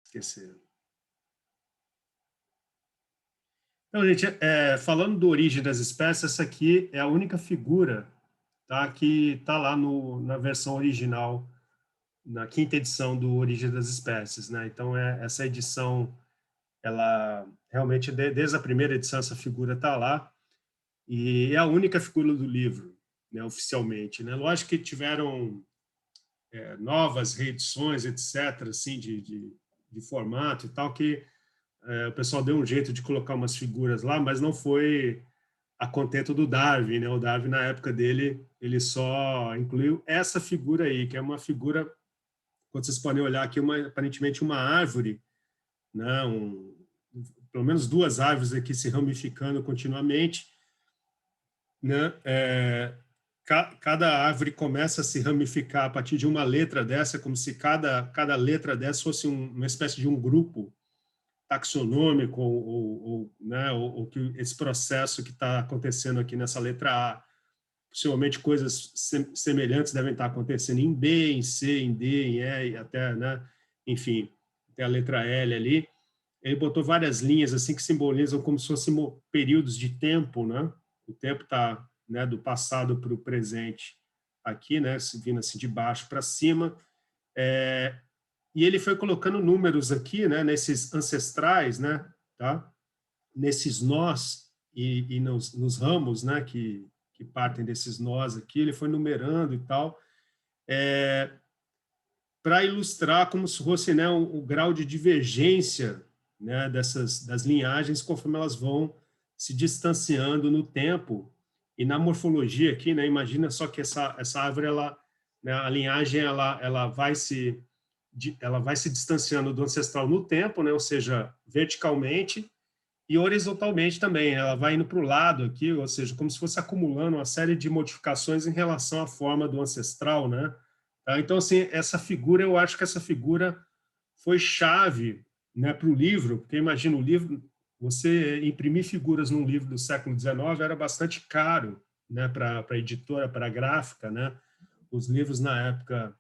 Esqueceram. Então, gente, falando do Origem das Espécies, essa aqui é a única figura, tá, que está lá na versão original, na quinta edição do Origem das Espécies, né? Então, essa edição, ela realmente, desde a primeira edição, essa figura está lá, e é a única figura do livro, né, oficialmente, né? Lógico que tiveram novas reedições, etc., assim, de formato e tal, que o pessoal deu um jeito de colocar umas figuras lá, mas não foi a contento do Darwin, né? O Darwin, na época dele, ele só incluiu essa figura aí, que é uma figura, quando vocês podem olhar aqui, aparentemente uma árvore, né? Pelo menos duas árvores aqui se ramificando continuamente, né? Cada árvore começa a se ramificar a partir de uma letra dessa, como se cada letra dessa fosse uma espécie de um grupo taxonômico, né, ou que esse processo que está acontecendo aqui nessa letra A, possivelmente coisas semelhantes devem estar acontecendo em B, em C, em D, em E, até, né, enfim, até a letra L ali. Ele botou várias linhas assim que simbolizam como se fossem períodos de tempo, né? O tempo está, né, do passado para o presente aqui, né, vindo assim de baixo para cima. E ele foi colocando números aqui, né, nesses ancestrais, né, tá? Nesses nós e nos ramos, né, que partem desses nós aqui, ele foi numerando e tal, para ilustrar como se fosse, né, o grau de divergência, né, das linhagens conforme elas vão se distanciando no tempo e na morfologia aqui, né? Imagina só que essa árvore, ela, né, a linhagem ela vai se distanciando do ancestral no tempo, né? Ou seja, verticalmente e horizontalmente também. Ela vai indo para o lado aqui, ou seja, como se fosse acumulando uma série de modificações em relação à forma do ancestral, né? Tá? Então, assim, essa figura, eu acho que essa figura foi chave, né, para o livro, porque imagina o livro, você imprimir figuras num livro do século XIX era bastante caro, né, para a editora, para a gráfica, né? Os livros na época,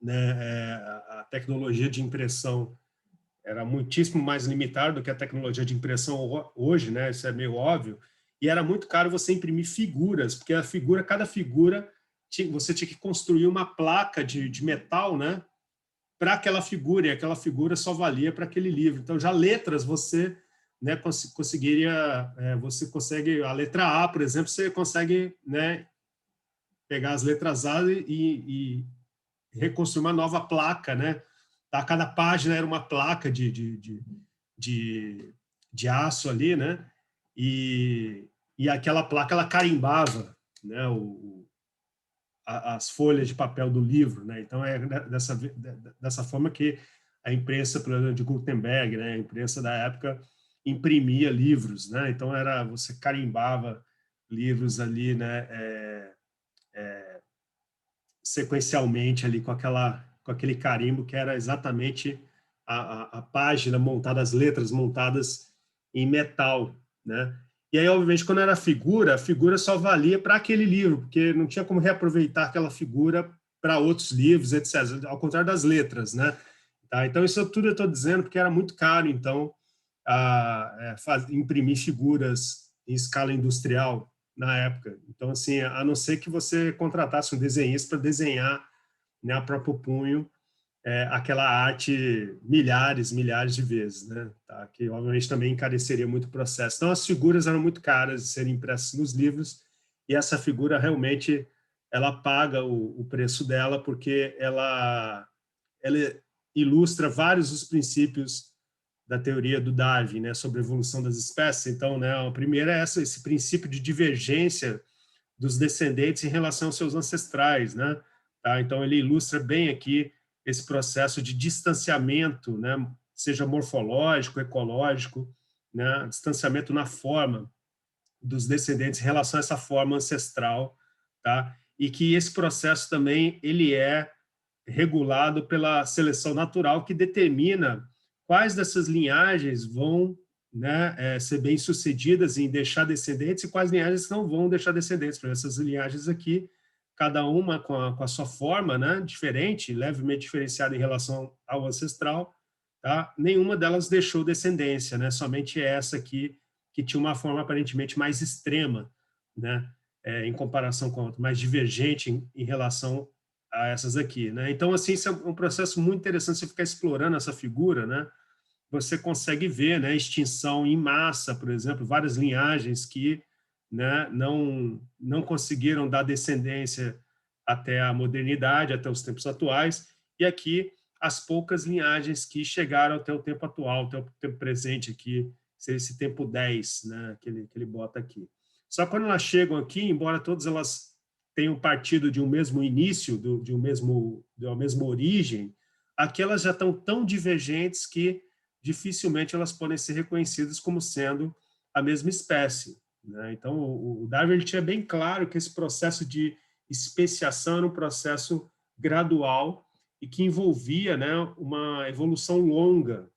né, a tecnologia de impressão era muitíssimo mais limitado do que a tecnologia de impressão hoje, né? Isso é meio óbvio. E era muito caro você imprimir figuras, porque cada figura, você tinha que construir uma placa de metal, né? Para aquela figura, e aquela figura só valia para aquele livro. Então, já letras, você, né, conseguiria, você consegue, a letra A, por exemplo, você consegue, né, pegar as letras A e reconstruir uma nova placa, né? Tá? Cada página era uma placa de, de aço ali, né? E aquela placa, ela carimbava, né, as folhas de papel do livro, né? Então, dessa forma que a imprensa, por exemplo, de Gutenberg, né, a imprensa da época, imprimia livros, né? Então, você carimbava livros ali, né, sequencialmente ali com aquele carimbo que era exatamente a página montada, as letras montadas em metal, né? E aí, obviamente, quando era a figura só valia para aquele livro, porque não tinha como reaproveitar aquela figura para outros livros, etc. Ao contrário das letras, né? Tá? Então, isso tudo eu estou dizendo porque era muito caro, então, imprimir figuras em escala industrial na época. Então, assim, a não ser que você contratasse um desenhista para desenhar, né, a próprio punho, aquela arte milhares de vezes, né? Tá? Que obviamente também encareceria muito o processo. Então, as figuras eram muito caras de serem impressas nos livros e essa figura realmente ela paga o preço dela porque ela ilustra vários dos princípios da teoria do Darwin, né, sobre a evolução das espécies. Então, né, a primeira é esse princípio de divergência dos descendentes em relação aos seus ancestrais, né? Tá? Então, ele ilustra bem aqui esse processo de distanciamento, né, seja morfológico, ecológico, né, distanciamento na forma dos descendentes em relação a essa forma ancestral, tá? E que esse processo também ele é regulado pela seleção natural que determina quais dessas linhagens vão, né, ser bem-sucedidas em deixar descendentes e quais linhagens não vão deixar descendentes. Por essas linhagens aqui, cada uma com a sua forma, né, diferente, levemente diferenciada em relação ao ancestral, tá? Nenhuma delas deixou descendência, né? Somente essa aqui, que tinha uma forma aparentemente mais extrema, né? Em comparação com a outra, mais divergente em relação a essas aqui, né? Então, assim, isso é um processo muito interessante, você ficar explorando essa figura, né? Você consegue ver, né, extinção em massa, por exemplo, várias linhagens que, né, não conseguiram dar descendência até a modernidade, até os tempos atuais, e aqui as poucas linhagens que chegaram até o tempo atual, até o tempo presente aqui, esse tempo 10, né, que ele bota aqui. Só que quando elas chegam aqui, embora todas elas tenham partido de um mesmo início, de uma mesma origem, aqui elas já estão tão divergentes que dificilmente elas podem ser reconhecidas como sendo a mesma espécie, né? Então, o Darwin tinha bem claro que esse processo de especiação era um processo gradual e que envolvia, né, uma evolução longa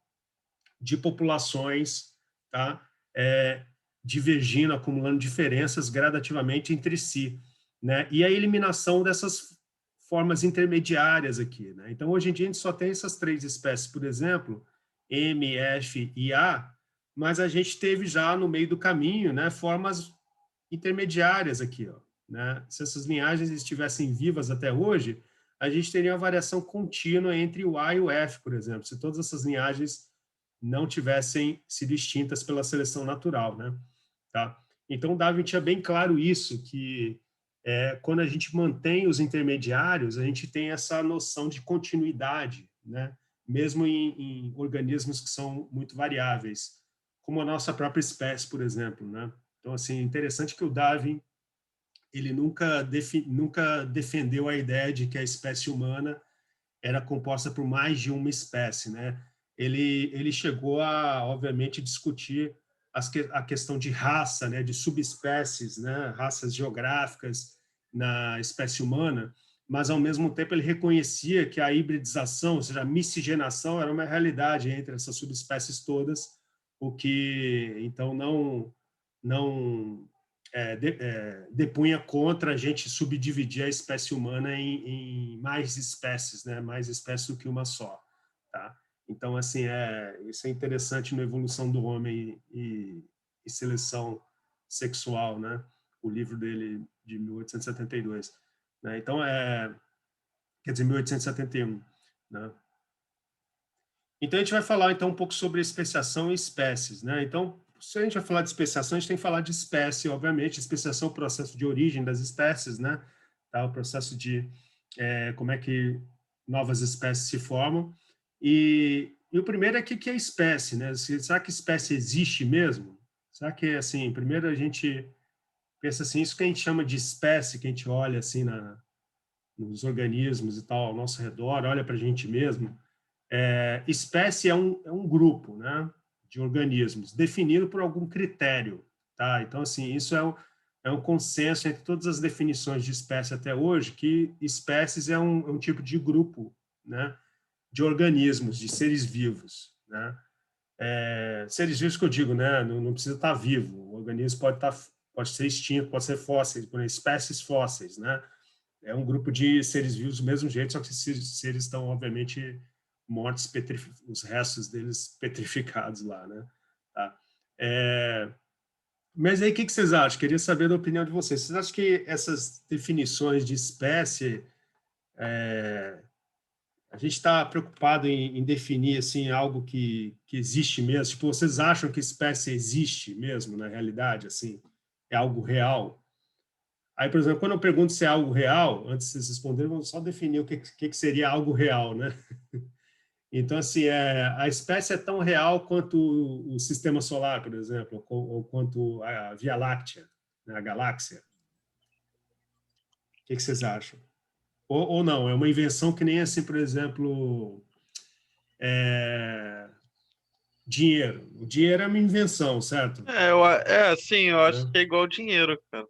de populações, tá? Divergindo, acumulando diferenças gradativamente entre si, né? E a eliminação dessas formas intermediárias aqui, né? Então, hoje em dia, a gente só tem essas 3 espécies, por exemplo, M, F e A, mas a gente teve já no meio do caminho, né, formas intermediárias aqui, ó, né? Se essas linhagens estivessem vivas até hoje, a gente teria uma variação contínua entre o A e o F, por exemplo, se todas essas linhagens não tivessem sido extintas pela seleção natural, né? Tá? Então, Darwin tinha bem claro isso, que quando a gente mantém os intermediários, a gente tem essa noção de continuidade, né? Mesmo em organismos que são muito variáveis, como a nossa própria espécie, por exemplo, né? Então, assim, interessante que o Darwin ele nunca defendeu a ideia de que a espécie humana era composta por mais de uma espécie, né? Ele chegou a, obviamente, discutir a questão de raça, né, de subespécies, né, raças geográficas na espécie humana, mas, ao mesmo tempo, ele reconhecia que a hibridização, ou seja, a miscigenação, era uma realidade entre essas subespécies todas, o que, então, não depunha contra a gente subdividir a espécie humana em mais espécies, né? Mais espécies do que uma só, tá? Então, assim, isso é interessante na evolução do homem e seleção sexual, né? O livro dele de 1872, né? Então, quer dizer, 1871, né? Então, a gente vai falar, então, um pouco sobre especiação e espécies, né? Então, se a gente vai falar de especiação, a gente tem que falar de espécie, obviamente. Especiação é o processo de origem das espécies, né? Tá? O processo de como é que novas espécies se formam. E o primeiro é o que é espécie, né? Será que espécie existe mesmo? Será que, assim, primeiro a gente pensa assim, isso que a gente chama de espécie, que a gente olha, assim, nos organismos e tal, ao nosso redor, olha para a gente mesmo. Espécie é um grupo, né, de organismos definido por algum critério, tá? Então, assim, isso é um consenso entre todas as definições de espécie até hoje, que espécies é um tipo de grupo, né, de organismos, de seres vivos, né? Seres vivos que eu digo, né, não precisa estar vivo, o organismo pode ser extinto, pode ser fósseis, por exemplo, espécies fósseis, né? É um grupo de seres vivos do mesmo jeito, só que esses seres estão, obviamente, mortos, os restos deles petrificados lá, né? Tá? Mas aí, o que vocês acham? Queria saber da opinião de vocês. Vocês acham que essas definições de espécie, a gente está preocupado em definir assim algo que existe mesmo? Tipo, vocês acham que espécie existe mesmo na realidade? Assim, é algo real? Aí, por exemplo, quando eu pergunto se é algo real, antes de vocês responderem, vamos só definir o que seria algo real, né? Então, assim, a espécie é tão real quanto o sistema solar, por exemplo, ou quanto a Via Láctea, né, a galáxia. O que vocês acham? Ou não, é uma invenção que nem assim, por exemplo, é, dinheiro. O dinheiro é uma invenção, certo? Sim, eu acho Né? que é igual dinheiro, cara.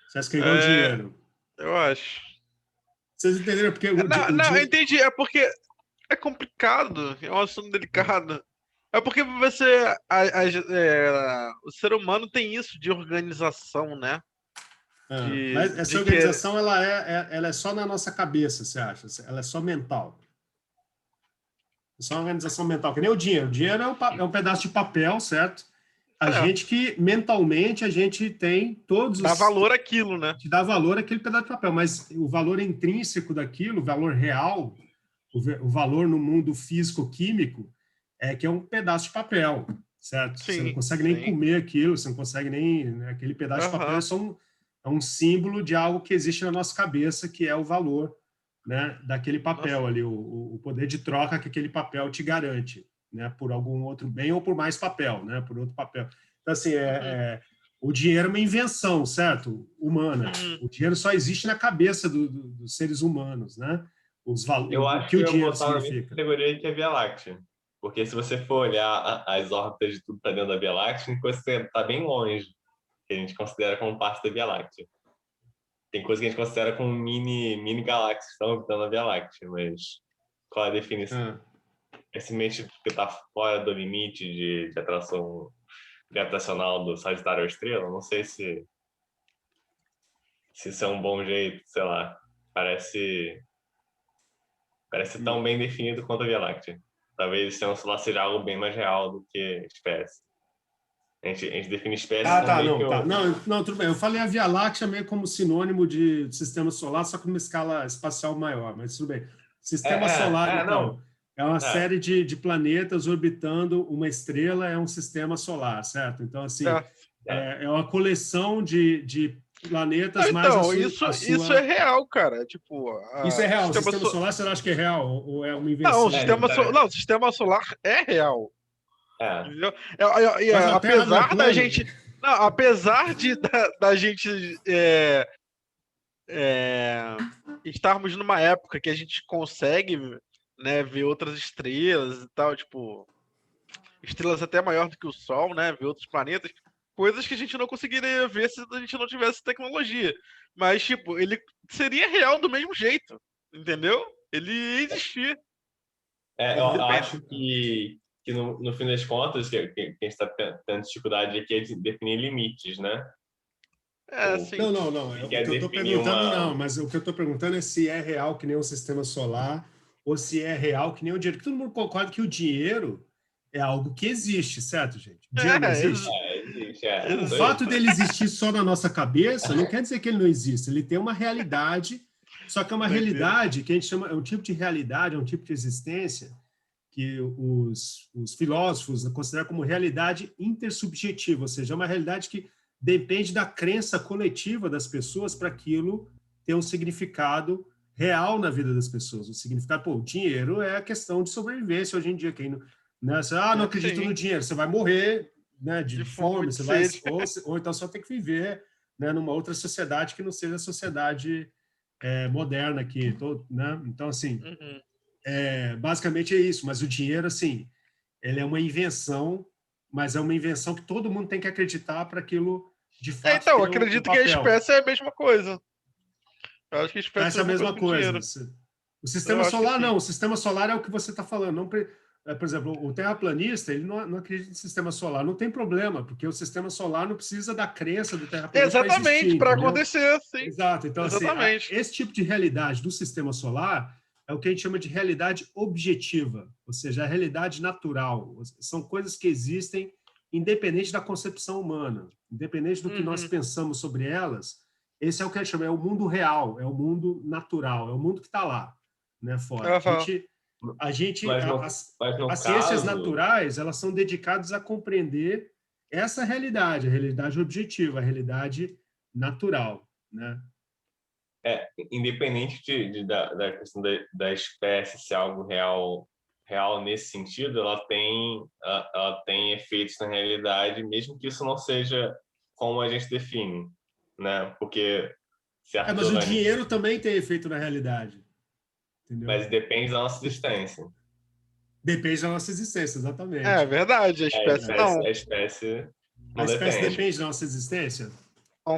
Você acha que é igual É, dinheiro? eu acho. Vocês entenderam porque Não, o não, eu dinheiro... entendi. É porque é complicado, é um assunto delicado. É porque o ser humano tem isso de organização, né? Mas essa De querer. organização ela é só na nossa cabeça, você acha? Ela é só mental. Só uma organização mental, que nem o dinheiro. O dinheiro é um pedaço de papel, certo? A É. gente que, mentalmente, a gente tem todos Dá os... valor àquilo, né? Te dá valor àquele pedaço de papel, mas o valor intrínseco daquilo, o valor real, o valor no mundo físico-químico, é que é um pedaço de papel, certo? Você não Sim, consegue nem sim. comer aquilo, você não consegue nem... Né, aquele pedaço de papel Aham. é um símbolo de algo que existe na nossa cabeça, que é o valor, né, daquele Nossa. papel ali, o poder de troca que aquele papel te garante, né, por algum outro bem ou por mais papel, né, por outro papel. Então, assim, Uhum. o dinheiro é uma invenção, certo? Humana. Uhum. O dinheiro só existe na cabeça dos seres humanos, né? Eu O acho que que o eu ia dinheiro botar na mesma significa. categoria que a Via Láctea. Porque se você for olhar as órbitas de tudo para dentro da Via Láctea, tem coisa que está bem longe, que a gente considera como parte da Via Láctea. Tem coisa que a gente considera como mini galáxias que estão orbitando a Via Láctea, mas qual é a definição? Ah. É simplesmente porque está fora do limite de atração gravitacional do Sagitário à estrela? Não sei se isso é um bom jeito, sei lá. Parece tão bem definido quanto a Via Láctea. Talvez o sistema solar seja algo bem mais real do que espécie. A gente define espécie como Tá, meio que não, tá. Não, tudo bem. Eu falei a Via Láctea meio como sinônimo de sistema solar, só com uma escala espacial maior, mas tudo bem. Sistema solar, não. então, é uma série de planetas orbitando uma estrela, é um sistema solar, certo? Então, assim, é uma coleção de planetas mais Então, a isso é sua... real, cara. Tipo, Isso é o real. O sistema solar, você acha que é real ou é uma Não, invenção? o sistema solar é real. Entendeu? Mas a Terra não é Apesar da plana? gente. Não, apesar da gente estarmos numa época que a gente consegue, né, ver outras estrelas e tal, tipo, estrelas até maior do que o Sol, né? Ver outros planetas, coisas que a gente não conseguiria ver se a gente não tivesse tecnologia. Mas, tipo, ele seria real do mesmo jeito, entendeu? Ele ia existir. Eu acho que no fim das contas, que a gente está tendo dificuldade aqui é de definir limites, né? Sim. Não. O Quer que eu estou definir perguntando, não, mas o que eu estou perguntando é se é real que nem o sistema solar ou se é real que nem o dinheiro. Porque todo mundo concorda que o dinheiro é algo que existe, certo, gente? O dinheiro não existe? Existe, O fato dele existir só na nossa cabeça não quer dizer que ele não existe. Ele tem uma realidade, só que é uma realidade que a gente chama, é um tipo de realidade, é um tipo de existência que os filósofos consideram como realidade intersubjetiva, ou seja, é uma realidade que depende da crença coletiva das pessoas para aquilo ter um significado real na vida das pessoas. O significado, o dinheiro é a questão de sobrevivência hoje em dia. Quem não, né, você, não acredito no dinheiro, você vai morrer, né, de fome, você vai, ou então só tem que viver, né, numa outra sociedade que não seja a sociedade moderna aqui, né? Então, assim, basicamente é isso. Mas o dinheiro, assim, ele é uma invenção, mas é uma invenção que todo mundo tem que acreditar para aquilo, de fato, Então, ter um acredito que a papel. espécie é a mesma coisa. Eu acho que a espécie Essa é é a a mesma mesma coisa. coisa. O sistema solar, não. não. O sistema solar é o que você está falando. Não, por exemplo, o terraplanista, ele não acredita em sistema solar. Não tem problema, porque o sistema solar não precisa da crença do terraplanista para existir. Exatamente, para entendeu? acontecer, sim. Exato. Então, Exatamente. assim, esse tipo de realidade do sistema solar é o que a gente chama de realidade objetiva, ou seja, a realidade natural. São coisas que existem independente da concepção humana, independente do que nós pensamos sobre elas. Esse é o que a gente chama, é o mundo real, é o mundo natural, é o mundo que está lá, né, fora. As ciências naturais, elas são dedicadas a compreender essa realidade, a realidade objetiva, a realidade natural, né? Independente da questão da espécie ser algo real nesse sentido, ela tem efeitos na realidade, mesmo que isso não seja como a gente define, né? Porque mas o dinheiro também tem efeito na realidade, entendeu? Mas depende da nossa existência. Depende da nossa existência, exatamente. É verdade, a espécie não. A espécie não depende da nossa existência?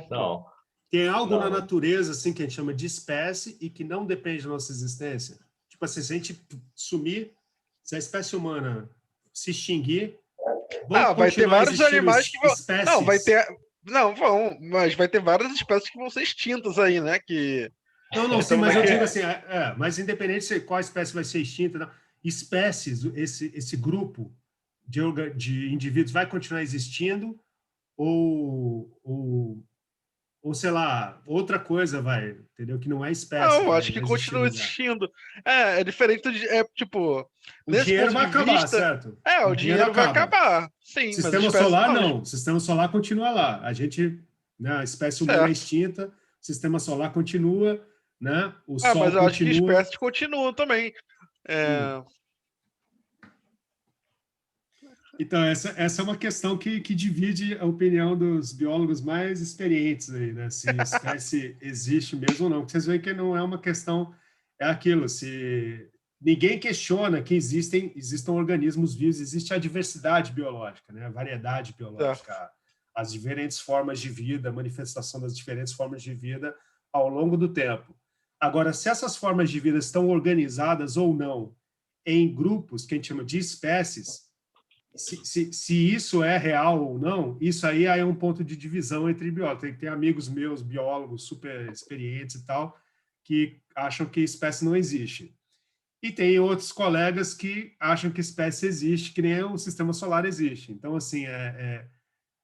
Não. Tem algo na natureza assim que a gente chama de espécie e que não depende da nossa existência? Tipo assim, se a gente sumir, se a espécie humana se extinguir, vai ter vários animais que vão... espécies. Não, vai ter... Não, mas vai ter várias espécies que vão ser extintas aí, né? Não, sim, mas eu digo assim, mas independente de qual espécie vai ser extinta, não, espécies, esse grupo de indivíduos vai continuar existindo ou sei lá, outra coisa vai, entendeu? Que não é espécie, Não, acho que vai existir no continua lugar. existindo. É diferente de. É tipo, O nesse dinheiro ponto vai de acabar, vista, certo? o O dinheiro dinheiro vai acaba. acabar. Sim, mas as Sistema espécies solar, não. não. O sistema solar continua lá. A gente, né, a espécie humana é Certo. extinta, o sistema solar continua, né? O Mas Sol eu acho que continua. espécies continuam também. Hum. Então, essa é uma questão que divide a opinião dos biólogos mais experientes aí, né? Se a espécie existe mesmo ou não. Porque vocês veem que não é uma questão, é aquilo, se ninguém questiona que existam organismos vivos, existe a diversidade biológica, né? A variedade biológica, Certo. as diferentes formas de vida, a manifestação das diferentes formas de vida ao longo do tempo. Agora, se essas formas de vida estão organizadas ou não em grupos, que a gente chama de espécies, se isso é real ou não, isso aí é um ponto de divisão entre biólogos. Tem amigos meus, biólogos super experientes e tal, que acham que espécie não existe. E tem outros colegas que acham que espécie existe, que nem o sistema solar existe. Então, assim,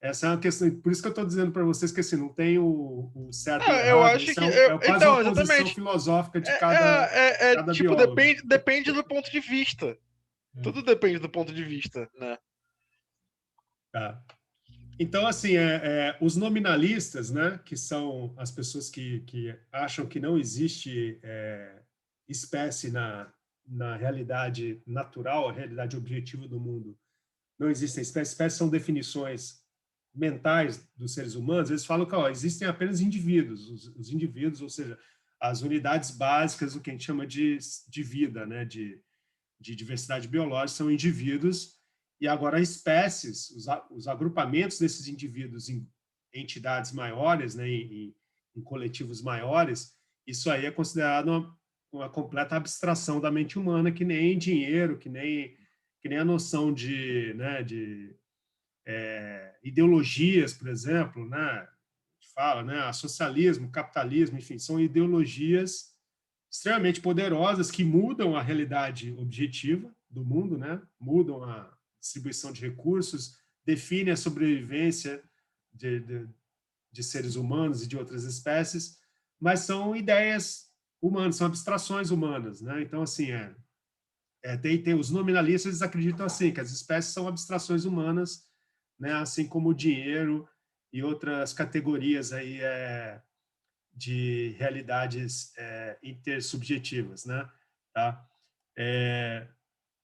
essa é uma questão. Por isso que eu estou dizendo para vocês que assim, não tem o certo e o Eu errado. acho Isso que. quase Então, uma posição exatamente. filosófica de cada Tipo, biólogo. depende do ponto de vista. Tudo depende do ponto de vista, né? Tá. Então, assim, os nominalistas, né, que são as pessoas que acham que não existe espécie na realidade natural, a realidade objetiva do mundo, não existem espécies. Espécies são definições mentais dos seres humanos. Eles falam que existem apenas indivíduos, os indivíduos, ou seja, as unidades básicas do que a gente chama de vida, né, de diversidade biológica, são indivíduos, e agora espécies, os agrupamentos desses indivíduos em entidades maiores, né, em coletivos maiores, isso aí é considerado uma completa abstração da mente humana, que nem dinheiro, que nem a noção de ideologias, por exemplo, né, a gente fala, né, socialismo, capitalismo, enfim, são ideologias extremamente poderosas que mudam a realidade objetiva do mundo, né? Mudam a distribuição de recursos, definem a sobrevivência de seres humanos e de outras espécies, mas são ideias humanas, são abstrações humanas, né? Então, assim, tem os nominalistas, eles acreditam assim, que as espécies são abstrações humanas, né? Assim como o dinheiro e outras categorias aí de realidades intersubjetivas, né? Tá?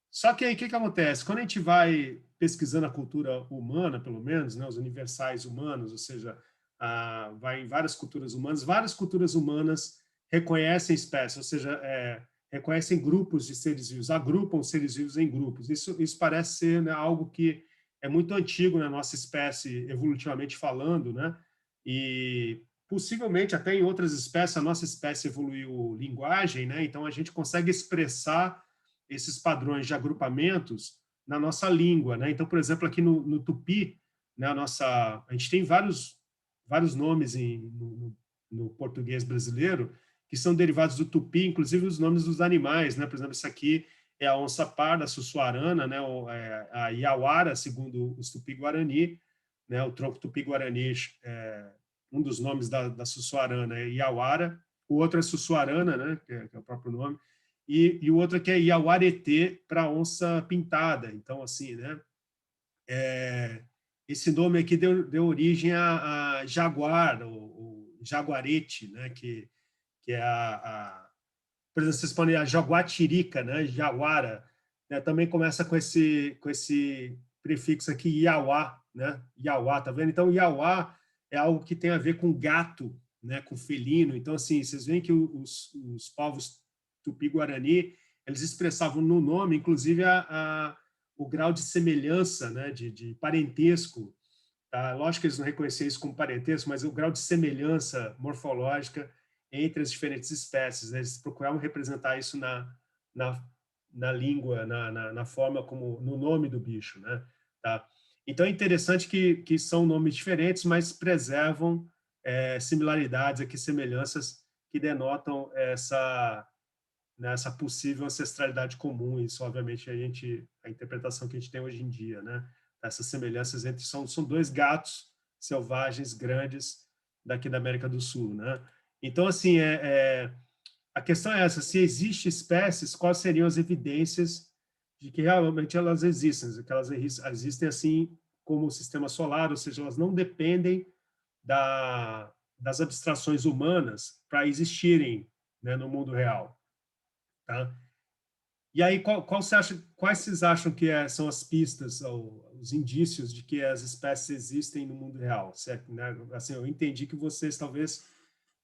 Só que aí o que acontece? Quando a gente vai pesquisando a cultura humana, pelo menos, né, os universais humanos, ou seja, vai em várias culturas humanas reconhecem espécies, ou seja, reconhecem grupos de seres vivos, agrupam seres vivos em grupos. Isso parece ser, né, algo que é muito antigo na nossa espécie, evolutivamente falando, né? E possivelmente até em outras espécies, a nossa espécie evoluiu linguagem, né? Então a gente consegue expressar esses padrões de agrupamentos na nossa língua, né? Então, por exemplo, aqui no Tupi, né, a gente tem vários nomes no português brasileiro que são derivados do Tupi, inclusive os nomes dos animais, né? Por exemplo, isso aqui é a onça parda, a sussuarana, né? A iauara, segundo os Tupi-Guarani, né? O tronco Tupi-Guarani, um dos nomes da sussuarana é iauara, o outro é sussuarana, né? Que é o próprio nome, e o outro que é Iauaretê para onça pintada. Então, assim, né? Esse nome aqui deu origem a jaguar, o jaguarete, né? Que é por exemplo, vocês podem a jaguatirica, né? Jauara, né? Também começa com esse prefixo aqui, iauá, né? Iauá, tá vendo? Então, iauá é algo que tem a ver com gato, né? Com felino. Então, assim, vocês veem que os povos Tupi-Guarani, eles expressavam no nome, inclusive, o grau de semelhança, né, de parentesco. Tá? Lógico que eles não reconheciam isso como parentesco, mas o grau de semelhança morfológica entre as diferentes espécies. Né? Eles procuravam representar isso na língua, na forma como, no nome do bicho. Né? Tá? Então, é interessante que são nomes diferentes, mas preservam similaridades aqui, semelhanças que denotam né, essa possível ancestralidade comum. Isso, obviamente, a interpretação que a gente tem hoje em dia, né? Essas semelhanças entre são dois gatos selvagens grandes daqui da América do Sul, né? Então, assim, a questão é essa: se existem espécies, quais seriam as evidências de que realmente elas existem, que elas existem assim como o sistema solar, ou seja, elas não dependem das abstrações humanas para existirem, né, no mundo real, tá? E aí, quais vocês acham que são as pistas, ou os indícios de que as espécies existem no mundo real? Certo, né? Assim, eu entendi que vocês talvez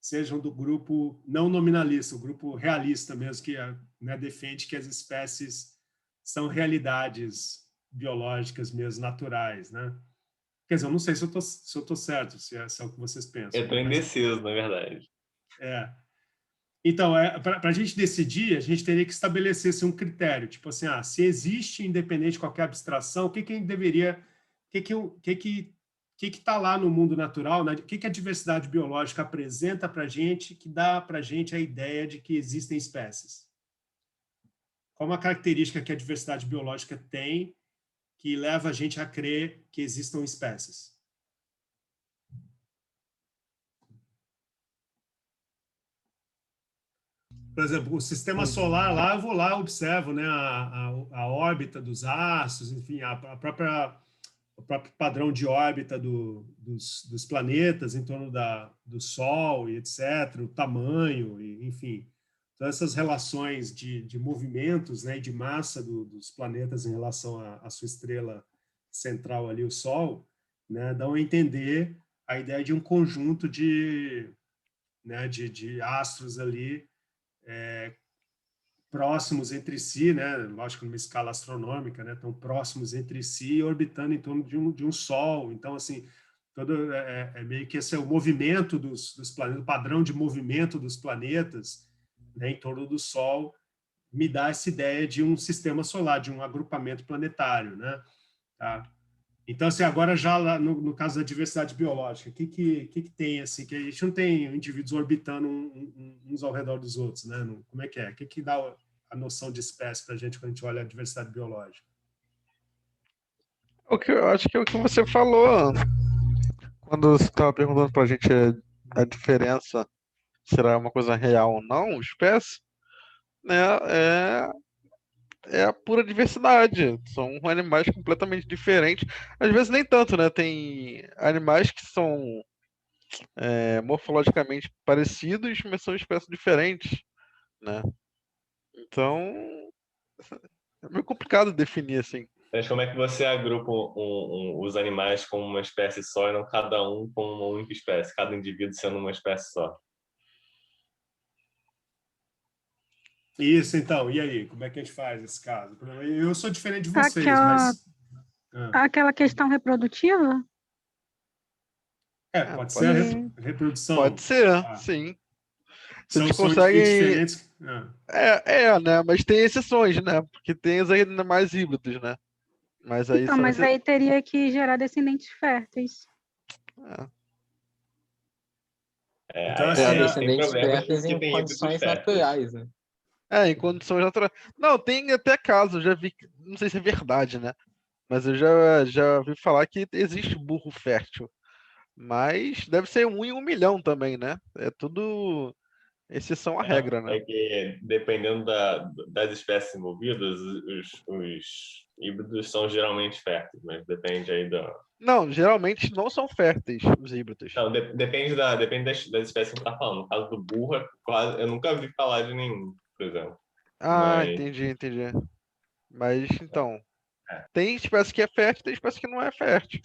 sejam do grupo não nominalista, o grupo realista mesmo, que, né, defende que as espécies são realidades biológicas mesmo, naturais, né? Quer dizer, eu não sei se eu tô certo, se é o que vocês pensam. Eu estou indeciso, na verdade. Então, para a gente decidir, a gente teria que estabelecer assim, um critério, tipo assim, se existe, independente de qualquer abstração, o que a gente deveria, o que está lá no mundo natural, né? O que a diversidade biológica apresenta para a gente, que dá para a gente a ideia de que existem espécies? Qual uma característica que a diversidade biológica tem que leva a gente a crer que existam espécies? Por exemplo, o sistema solar lá, eu vou lá, observo, né, a órbita dos astros, enfim, o próprio padrão de órbita dos planetas em torno do Sol, e etc., o tamanho, enfim, todas essas relações de movimentos, né, e de massa dos planetas em relação à sua estrela central ali, o Sol, né, dão a entender a ideia de um conjunto né, de astros ali, próximos entre si, né? Lógico, numa escala astronômica, né? Tão próximos entre si, orbitando em torno de um Sol. Então, assim, todo meio que esse é o movimento dos planetas, o padrão de movimento dos planetas, né, em torno do Sol, me dá essa ideia de um sistema solar, de um agrupamento planetário, né? Tá? Então, assim, agora já lá no caso da diversidade biológica, o que tem, assim, que a gente não tem indivíduos orbitando uns ao redor dos outros, né? Como é que é? O que dá a noção de espécie para a gente quando a gente olha a diversidade biológica? O que eu acho que é o que você falou, Ana, quando você estava perguntando pra gente a diferença, será uma coisa real ou não, espécie, né? É a pura diversidade. São animais completamente diferentes. Às vezes nem tanto, né? Tem animais que são morfologicamente parecidos, mas são espécies diferentes, né? Então, é meio complicado definir assim. Mas como é que você agrupa os animais como uma espécie só e não cada um como uma única espécie, cada indivíduo sendo uma espécie só? Isso, então, e aí? Como é que a gente faz esse caso? Eu sou diferente de vocês, Aquela, mas... aquela questão reprodutiva? Pode ser a E reprodução. Pode ser, sim. Se eles São indivíduos conseguem. diferentes. Né? Mas tem exceções, né? Porque tem os animais híbridos, né? Mas aí então, são mas aí teria que gerar descendentes férteis. Então, Aí assim, a gente tem descendentes problemas férteis porque em tem híbridos condições férteis. naturais, né? em condições naturais. Não, tem até casos, eu já vi, não sei se é verdade, né? Mas eu já vi falar que existe burro fértil. Mas deve ser 1 em 1 milhão também, né? É tudo exceção à regra, né? É que, dependendo das espécies envolvidas, os híbridos são geralmente férteis, mas depende aí da... Não, geralmente não são férteis os híbridos. Não, depende das espécies que você está falando. No caso do burro, eu nunca vi falar de nenhum, por exemplo. Ah, Mas... entendi. Mas, então, É. tem espécie que é fértil, tem espécie que não é fértil.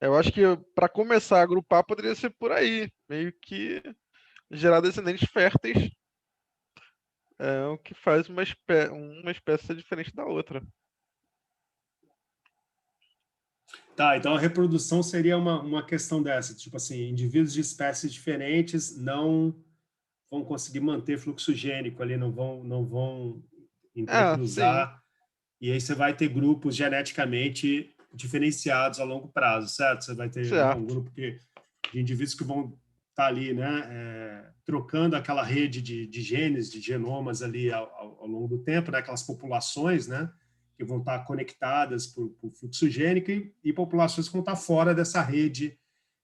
Eu acho que para começar a agrupar poderia ser por aí, meio que gerar descendentes férteis é o que faz uma espécie ser diferente da outra. Tá, então a reprodução seria uma questão dessa, tipo assim, indivíduos de espécies diferentes não vão conseguir manter fluxo gênico ali, não vão Sim. intercruzar, e aí você vai ter grupos geneticamente diferenciados a longo prazo, certo? Você vai ter, né, um Certo. grupo de indivíduos que vão está ali, né, trocando aquela rede de genes, de genomas ali ao longo do tempo, né, aquelas populações, né, que vão estar conectadas por fluxo gênico e populações que vão estar fora dessa rede,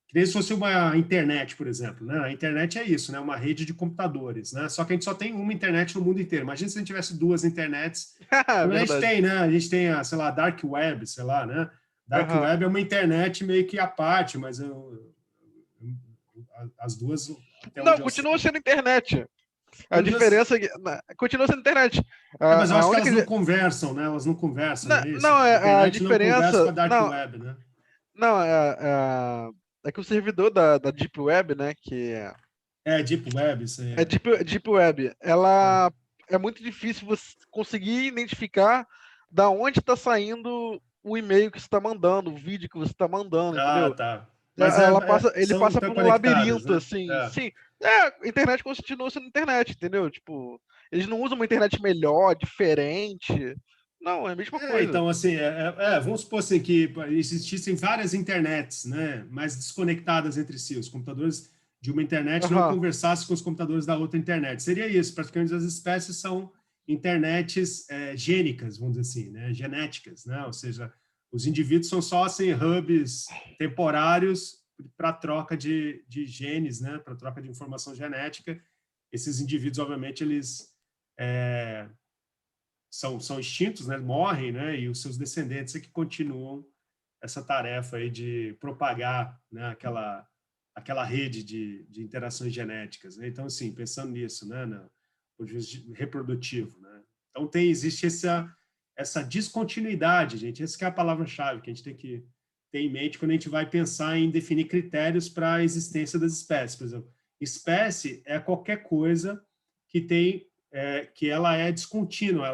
que nem se fosse uma internet, por exemplo, né? A internet é isso, né? Uma rede de computadores, né? Só que a gente só tem uma internet no mundo inteiro. Imagina se a gente tivesse duas internets. A gente tem, né? A gente tem a, sei lá, Dark Web, sei lá, né? Dark Web é uma internet meio que à parte, mas as duas... Não, continua sendo internet. A diferença é que continua sendo internet. Mas eu acho que elas não conversam, né? Elas não conversam, não é isso? Não, a diferença... não conversa com a Dark Web, né? Não, é que o servidor da Deep Web, né, que Deep Web, isso aí. Deep Web, ela é muito difícil você conseguir identificar da onde está saindo o e-mail que você está mandando, o vídeo que você está mandando, entendeu? Tá. Mas ele passa por um labirinto, né? assim. Sim. A internet continua sendo internet, entendeu? Tipo, eles não usam uma internet melhor, diferente. Não, é a mesma coisa. Então, assim, vamos supor assim, que existissem várias internets, né, mais desconectadas entre si. Os computadores de uma internet não conversassem com os computadores da outra internet. Seria isso. Praticamente as espécies são internets gênicas, vamos dizer assim, né, genéticas, né? Ou seja, os indivíduos são só assim, hubs temporários para troca de genes, né, para troca de informação genética. Esses indivíduos, obviamente, eles são extintos, né, morrem, né, e os seus descendentes é que continuam essa tarefa aí de propagar, né, aquela rede de interações genéticas, né? Então, assim, pensando nisso, né, no reprodutivo, né? Então, existe essa descontinuidade, gente. Essa que é a palavra-chave que a gente tem que ter em mente quando a gente vai pensar em definir critérios para a existência das espécies. Por exemplo, espécie é qualquer coisa que ela é descontínua,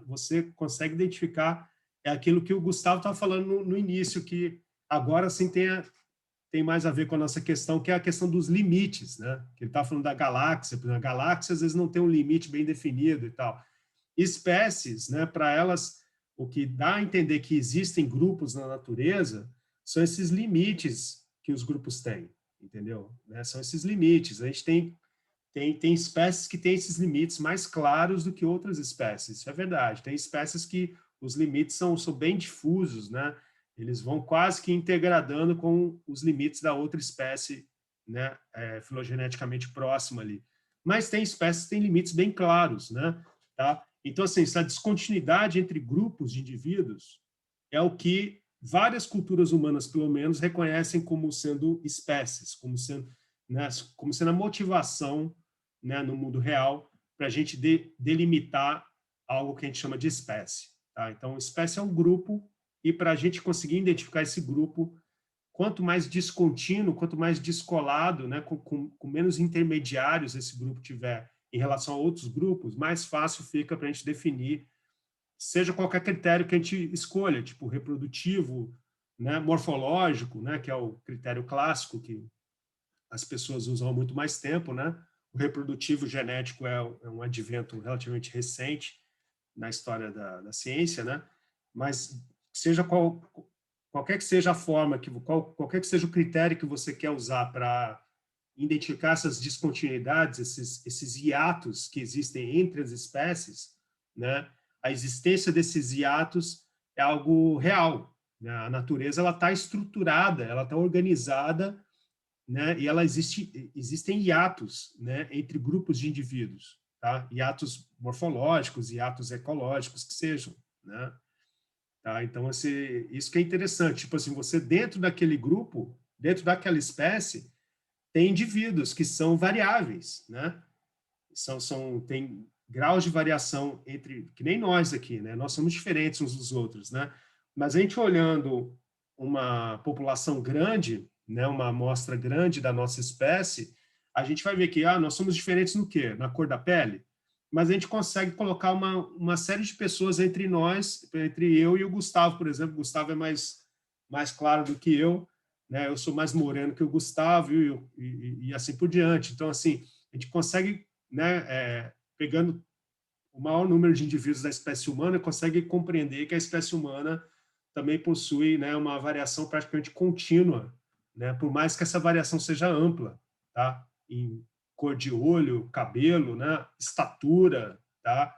você consegue identificar aquilo que o Gustavo estava falando no início, que agora sim tem mais a ver com a nossa questão, que é a questão dos limites, né? Que ele está falando da galáxia, porque a galáxia às vezes não tem um limite bem definido e tal. Espécies, né, para elas, o que dá a entender que existem grupos na natureza são esses limites que os grupos têm, entendeu? Né? São esses limites. A gente tem espécies que têm esses limites mais claros do que outras espécies, isso é verdade. Tem espécies que os limites são bem difusos, né? Eles vão quase que integradando com os limites da outra espécie, né, filogeneticamente próxima ali. Mas tem espécies que têm limites bem claros, né? Tá? Então, assim, essa descontinuidade entre grupos de indivíduos é o que várias culturas humanas, pelo menos, reconhecem como sendo espécies, como sendo a motivação, né, no mundo real para a gente delimitar algo que a gente chama de espécie. Tá? Então, espécie é um grupo e para a gente conseguir identificar esse grupo, quanto mais descontínuo, quanto mais descolado, né, com menos intermediários esse grupo tiver em relação a outros grupos, mais fácil fica para a gente definir, seja qualquer critério que a gente escolha, tipo reprodutivo, né, morfológico, né, que é o critério clássico que as pessoas usam há muito mais tempo, né? O reprodutivo genético é um advento relativamente recente na história da ciência, né? Mas seja qualquer que seja a forma, qualquer que seja o critério que você quer usar para identificar essas descontinuidades, esses hiatos que existem entre as espécies, né? A existência desses hiatos é algo real, né? A natureza ela está estruturada, ela está organizada, né? E existem hiatos, né, entre grupos de indivíduos, tá? Hiatos morfológicos, hiatos ecológicos que sejam, né? Tá? Então, isso que é interessante, tipo assim, você dentro daquele grupo, dentro daquela espécie, tem indivíduos que são variáveis, né? Tem graus de variação entre, que nem nós aqui, né? Nós somos diferentes uns dos outros, né? Mas a gente olhando uma população grande, né, uma amostra grande da nossa espécie, a gente vai ver que nós somos diferentes no quê? Na cor da pele? Mas a gente consegue colocar uma série de pessoas entre nós, entre eu e o Gustavo, por exemplo. O Gustavo é mais claro do que eu, né? Eu sou mais moreno que o Gustavo e assim por diante. Então, assim, a gente consegue, né, pegando o maior número de indivíduos da espécie humana, consegue compreender que a espécie humana também possui, né, uma variação praticamente contínua, né, por mais que essa variação seja ampla, tá? Em cor de olho, cabelo, né? Estatura, tá?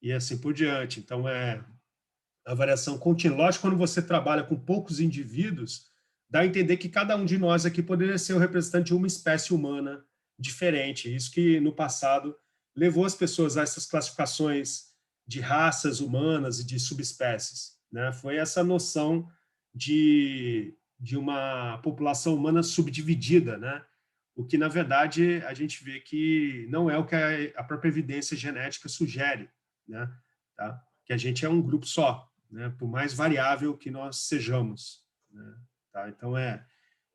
E assim por diante. Então, a variação contínua. Lógico, quando você trabalha com poucos indivíduos, dá a entender que cada um de nós aqui poderia ser o representante de uma espécie humana diferente. Isso que, no passado, levou as pessoas a essas classificações de raças humanas e de subespécies, né? Foi essa noção de uma população humana subdividida, né? O que, na verdade, a gente vê que não é o que a própria evidência genética sugere, né? Tá? Que a gente é um grupo só, né? Por mais variável que nós sejamos, né? Tá? Então,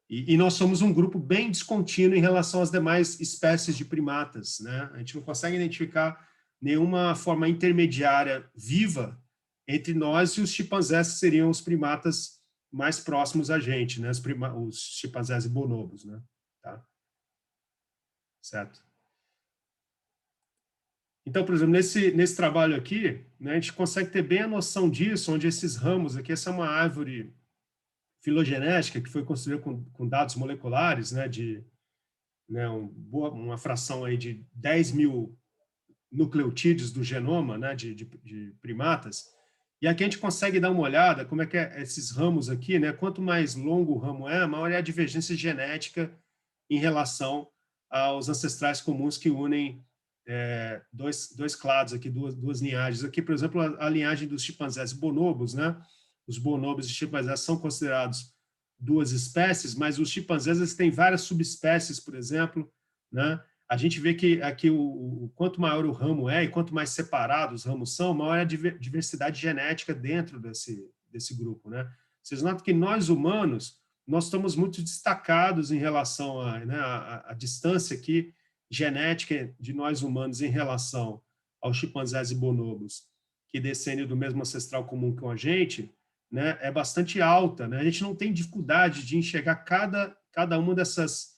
e nós somos um grupo bem descontínuo em relação às demais espécies de primatas, né? A gente não consegue identificar nenhuma forma intermediária viva entre nós e os chimpanzés, que seriam os primatas mais próximos a gente, né? Os chimpanzés e bonobos, né? Tá? Certo? Então, por exemplo, nesse trabalho aqui, né, a gente consegue ter bem a noção disso, onde esses ramos aqui, essa é uma árvore filogenética que foi construída com dados moleculares, né, né, uma fração aí de 10 mil nucleotídeos do genoma, né, de primatas. E aqui a gente consegue dar uma olhada como é que esses ramos aqui, né, quanto mais longo o ramo maior é a divergência genética em relação aos ancestrais comuns que unem dois clados aqui, duas linhagens. Aqui, por exemplo, a linhagem dos chimpanzés bonobos, né? Os bonobos e chimpanzés são considerados duas espécies, mas os chimpanzés eles têm várias subespécies, por exemplo, né? A gente vê que aqui quanto maior o ramo e quanto mais separados os ramos são, maior é a diversidade genética dentro desse grupo, né? Vocês notam que nós humanos, nós estamos muito destacados em relação à distância aqui genética de nós humanos em relação aos chimpanzés e bonobos, que descendem do mesmo ancestral comum que a gente, né, é bastante alta, né? A gente não tem dificuldade de enxergar cada uma dessas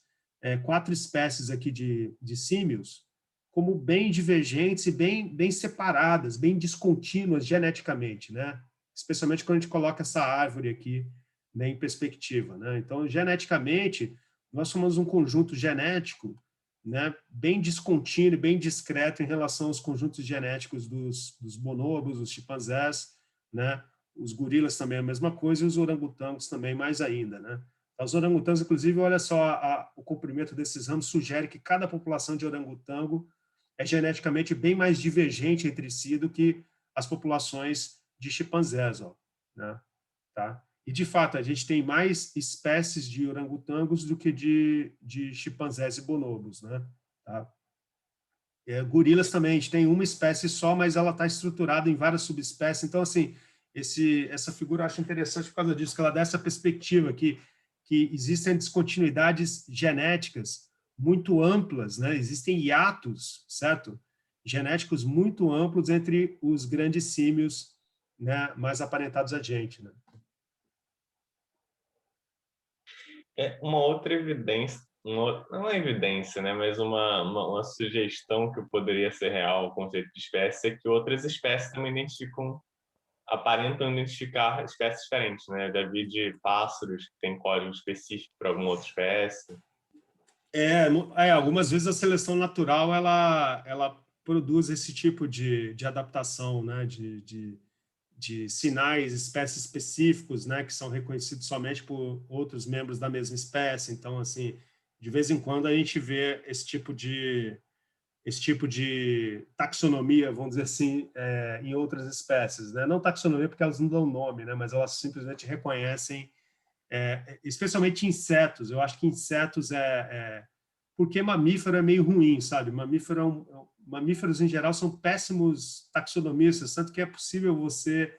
4 espécies aqui de símios como bem divergentes e bem separadas, bem descontínuas geneticamente, né? Especialmente quando a gente coloca essa árvore aqui, né, em perspectiva, né? Então, geneticamente, nós somos um conjunto genético, né, bem descontínuo, bem discreto em relação aos conjuntos genéticos dos bonobos, dos chimpanzés, né? Os gorilas também é a mesma coisa e os orangotangos também mais ainda, né? Os orangotangos, inclusive, olha só, o comprimento desses ramos sugere que cada população de orangotango é geneticamente bem mais divergente entre si do que as populações de chimpanzés, ó, né? Tá? E, de fato, a gente tem mais espécies de orangotangos do que de chimpanzés e bonobos, né? Tá? Gorilas também, a gente tem uma espécie só, mas ela está estruturada em várias subespécies. Então, assim, essa figura eu acho interessante por causa disso, que ela dá essa perspectiva que existem descontinuidades genéticas muito amplas, né? Existem hiatos, certo? Genéticos muito amplos entre os grandes símios, né, mais aparentados a gente, né? Uma outra evidência, não é evidência, né, mas uma sugestão que poderia ser real o conceito de espécie é que outras espécies também aparentam identificar espécies diferentes, né? Eu já vi de pássaros que tem código específico para alguma outra espécie. Algumas vezes a seleção natural ela produz esse tipo de adaptação, né? De sinais, espécies específicos, né, que são reconhecidos somente por outros membros da mesma espécie. Então, assim, de vez em quando a gente vê esse tipo de taxonomia, vamos dizer assim, em outras espécies, né? Não taxonomia porque elas não dão nome, né, mas elas simplesmente reconhecem, especialmente insetos. Eu acho que insetos porque mamífero é meio ruim, sabe? Mamíferos, em geral, são péssimos taxonomistas, tanto que é possível você,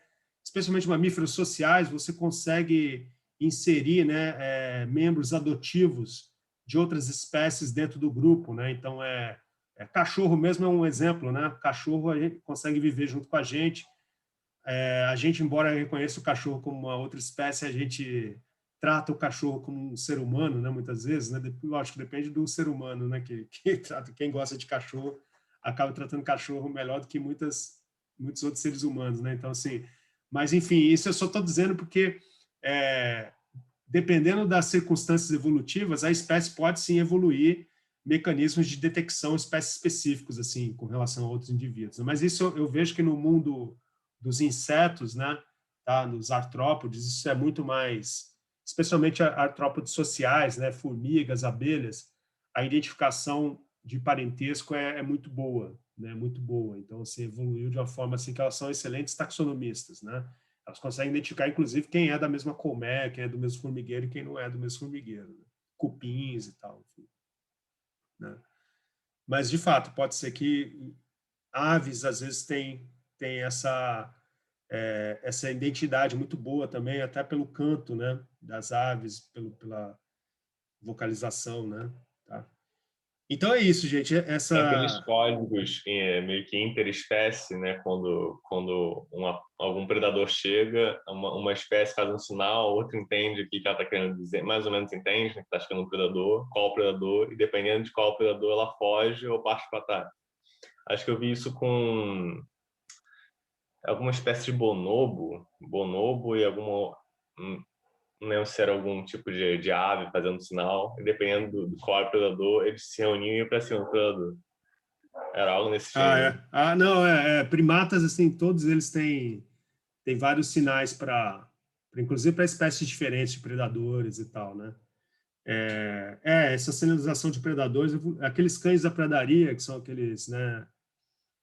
especialmente mamíferos sociais, você consegue inserir, né, membros adotivos de outras espécies dentro do grupo, né? Então, cachorro mesmo é um exemplo, né? Cachorro a gente consegue viver junto com a gente. A gente, embora reconheça o cachorro como uma outra espécie, a gente trata o cachorro como um ser humano, né, muitas vezes, né? Lógico, depende do ser humano, né, que trata, quem gosta de cachorro acaba tratando cachorro melhor do que muitos outros seres humanos, né? Então, assim, mas enfim, isso eu só estou dizendo porque dependendo das circunstâncias evolutivas, a espécie pode sim evoluir mecanismos de detecção espécies específicos, assim, com relação a outros indivíduos. Mas isso eu vejo que no mundo dos insetos, né, tá, nos artrópodes, isso é muito mais, especialmente artrópodes sociais, né, formigas, abelhas, a identificação de parentesco é muito boa, né, muito boa. Então, assim, evoluiu de uma forma assim que elas são excelentes taxonomistas, né? Elas conseguem identificar, inclusive, quem é da mesma colmeia, quem é do mesmo formigueiro e quem não é do mesmo formigueiro, né? Cupins e tal, enfim, né? Mas, de fato, pode ser que aves, às vezes, têm essa identidade muito boa também, até pelo canto, né, das aves, pela vocalização, né? Tá? Então é isso, gente. Tem aqueles códigos meio que interespécie, né? Quando algum predador chega, uma espécie faz um sinal, outra entende o que ela está querendo dizer, mais ou menos entende, né, que está chegando um predador, qual o predador, e dependendo de qual predador ela foge ou parte para ataque. Acho que eu vi isso com alguma espécie de bonobo e alguma... Não lembro se era algum tipo de ave fazendo sinal, e dependendo do qual é o predador, eles se reuniam e iam para cima do predador. Era algo nesse estilo. Não, primatas, assim, todos eles têm vários sinais inclusive para espécies diferentes de predadores e tal, né? Essa sinalização de predadores, aqueles cães da pradaria, que são aqueles, né,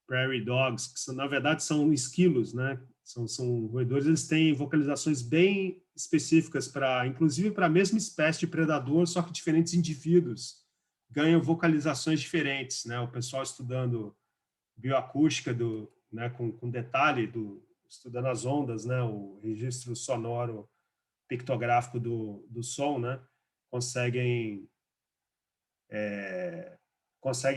prairie dogs, que na verdade são esquilos, né? São roedores, eles têm vocalizações bem específicas inclusive para a mesma espécie de predador, só que diferentes indivíduos ganham vocalizações diferentes, né? O pessoal estudando bioacústica né, com detalhe estudando as ondas, né? O registro sonoro pictográfico do som, né? Conseguem